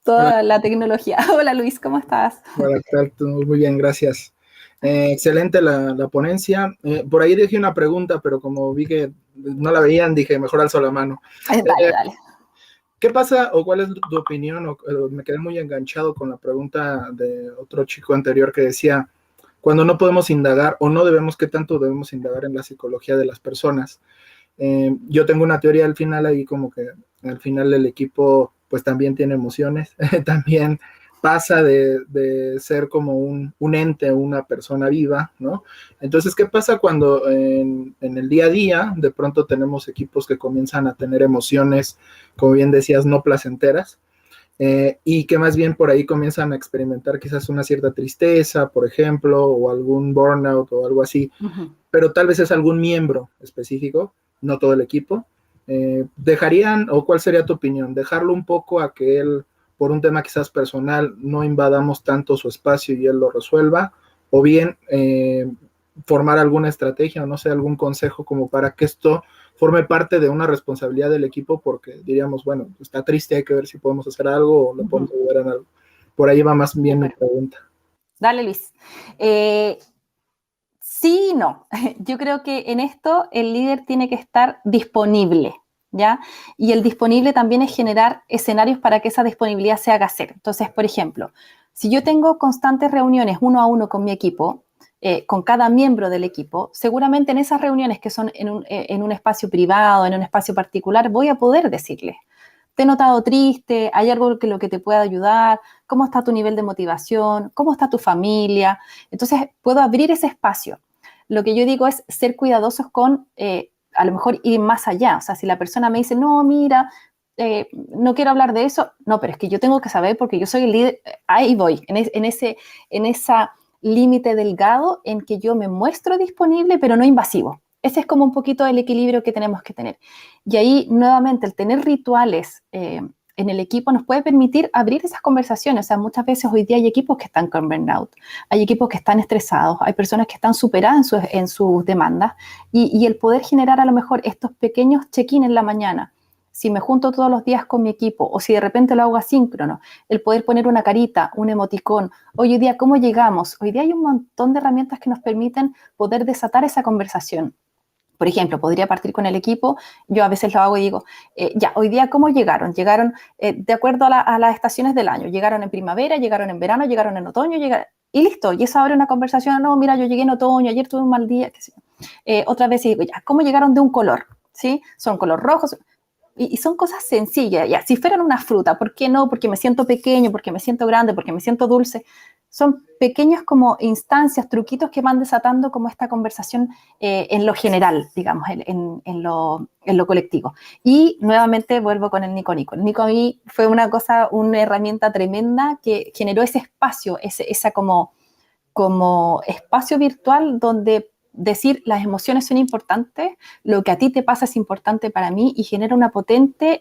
toda la tecnología. Hola Luis, ¿cómo estás? Hola, ¿qué tal? Muy bien, gracias. Excelente la ponencia. Por ahí dejé una pregunta, pero como vi que no la veían, dije, mejor alzo la mano. Dale. ¿Qué pasa o cuál es tu opinión? Me quedé muy enganchado con la pregunta de otro chico anterior que decía, cuando no podemos indagar o no debemos, ¿qué tanto debemos indagar en la psicología de las personas? Yo tengo una teoría al final ahí, como que al final el equipo pues también tiene emociones, también pasa de ser como un ente, una persona viva, ¿no? Entonces, ¿qué pasa cuando en el día a día de pronto tenemos equipos que comienzan a tener emociones, como bien decías, no placenteras? Y que más bien por ahí comienzan a experimentar quizás una cierta tristeza, por ejemplo, o algún burnout o algo así, pero tal vez es algún miembro específico, no todo el equipo. ¿Dejarían, o cuál sería tu opinión, dejarlo un poco a que él, por un tema quizás personal, no invadamos tanto su espacio y él lo resuelva, o bien formar alguna estrategia o no sé, algún consejo como para que esto forme parte de una responsabilidad del equipo, porque diríamos, bueno, está triste, hay que ver si podemos hacer algo o lo podemos ayudar en algo? Por ahí va más bien mi pregunta. Dale, Luis. Sí y no. Yo creo que en esto el líder tiene que estar disponible, ¿ya? Y el disponible también es generar escenarios para que esa disponibilidad se haga hacer. Entonces, por ejemplo, si yo tengo constantes reuniones 1 a 1 con mi equipo, con cada miembro del equipo, seguramente en esas reuniones que son en un espacio privado, en un espacio particular, voy a poder decirle, te he notado triste, hay algo que lo que te pueda ayudar, cómo está tu nivel de motivación, cómo está tu familia. Entonces, puedo abrir ese espacio. Lo que yo digo es ser cuidadosos con, a lo mejor, ir más allá. O sea, si la persona me dice, no, mira, no quiero hablar de eso, no, pero es que yo tengo que saber porque yo soy el líder, ahí voy, en esa límite delgado en que yo me muestro disponible, pero no invasivo. Ese es como un poquito el equilibrio que tenemos que tener. Y ahí, nuevamente, el tener rituales en el equipo nos puede permitir abrir esas conversaciones. O sea, muchas veces hoy día hay equipos que están con burnout, hay equipos que están estresados, hay personas que están superadas en sus demandas, y el poder generar a lo mejor estos pequeños check-in en la mañana. si me junto todos los días con mi equipo o si de repente lo hago asíncrono, el poder poner una carita, un emoticón. Hoy día, ¿cómo llegamos? Hoy día hay un montón de herramientas que nos permiten poder desatar esa conversación. Por ejemplo, podría partir con el equipo, yo a veces lo hago y digo, ya, hoy día, ¿cómo llegaron? Llegaron de acuerdo a las estaciones del año, llegaron en primavera, llegaron en verano, llegaron en otoño, y listo, y eso abre una conversación, no, mira, yo llegué en otoño, ayer tuve un mal día, qué sé yo. Otra vez digo, ya, ¿cómo llegaron de un color? ¿Sí? Son color rojo, y son cosas sencillas, ya, si fueran una fruta, ¿por qué no? Porque me siento pequeño, porque me siento grande, porque me siento dulce. Son pequeños como instancias, truquitos que van desatando como esta conversación en lo general, digamos, en lo colectivo. Y nuevamente vuelvo con el Nico Nico. El Nico a mí fue una herramienta tremenda que generó ese espacio, esa como espacio virtual donde decir las emociones son importantes, lo que a ti te pasa es importante para mí y genera una potente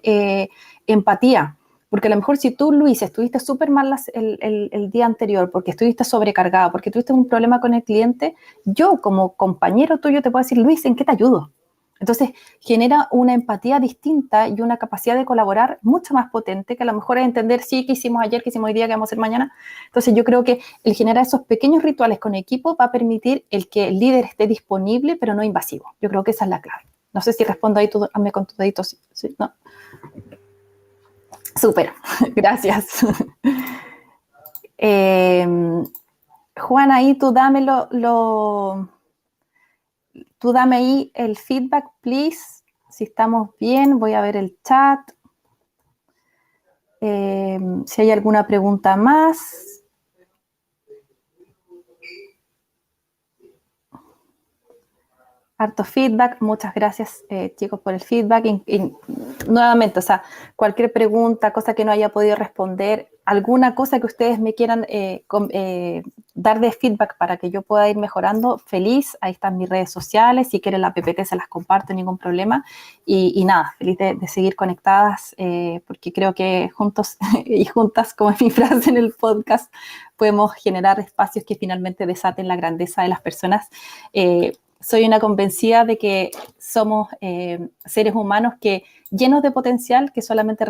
empatía. Porque a lo mejor si tú, Luis, estuviste súper mal el día anterior, porque estuviste sobrecargado, porque tuviste un problema con el cliente, yo como compañero tuyo te puedo decir, Luis, ¿en qué te ayudo? Entonces genera una empatía distinta y una capacidad de colaborar mucho más potente que a lo mejor es entender, sí, qué hicimos ayer, qué hicimos hoy día, qué vamos a hacer mañana. Entonces yo creo que el generar esos pequeños rituales con equipo va a permitir el que el líder esté disponible, pero no invasivo. Yo creo que esa es la clave. No sé si respondo ahí, tú hazme con tu dedito. ¿Sí? ¿No? Súper, gracias. Juan, ahí tú dame tú dame ahí el feedback, please. Si estamos bien, voy a ver el chat. Si hay alguna pregunta más. Harto feedback, muchas gracias chicos por el feedback. Y nuevamente, o sea, cualquier pregunta, cosa que no haya podido responder, alguna cosa que ustedes me quieran dar de feedback para que yo pueda ir mejorando, feliz. Ahí están mis redes sociales, si quieren la PPT se las comparto, ningún problema. Y nada, feliz de seguir conectadas porque creo que juntos y juntas, como es mi frase en el podcast, podemos generar espacios que finalmente desaten la grandeza de las personas. Soy una convencida de que somos seres humanos llenos de potencial que solamente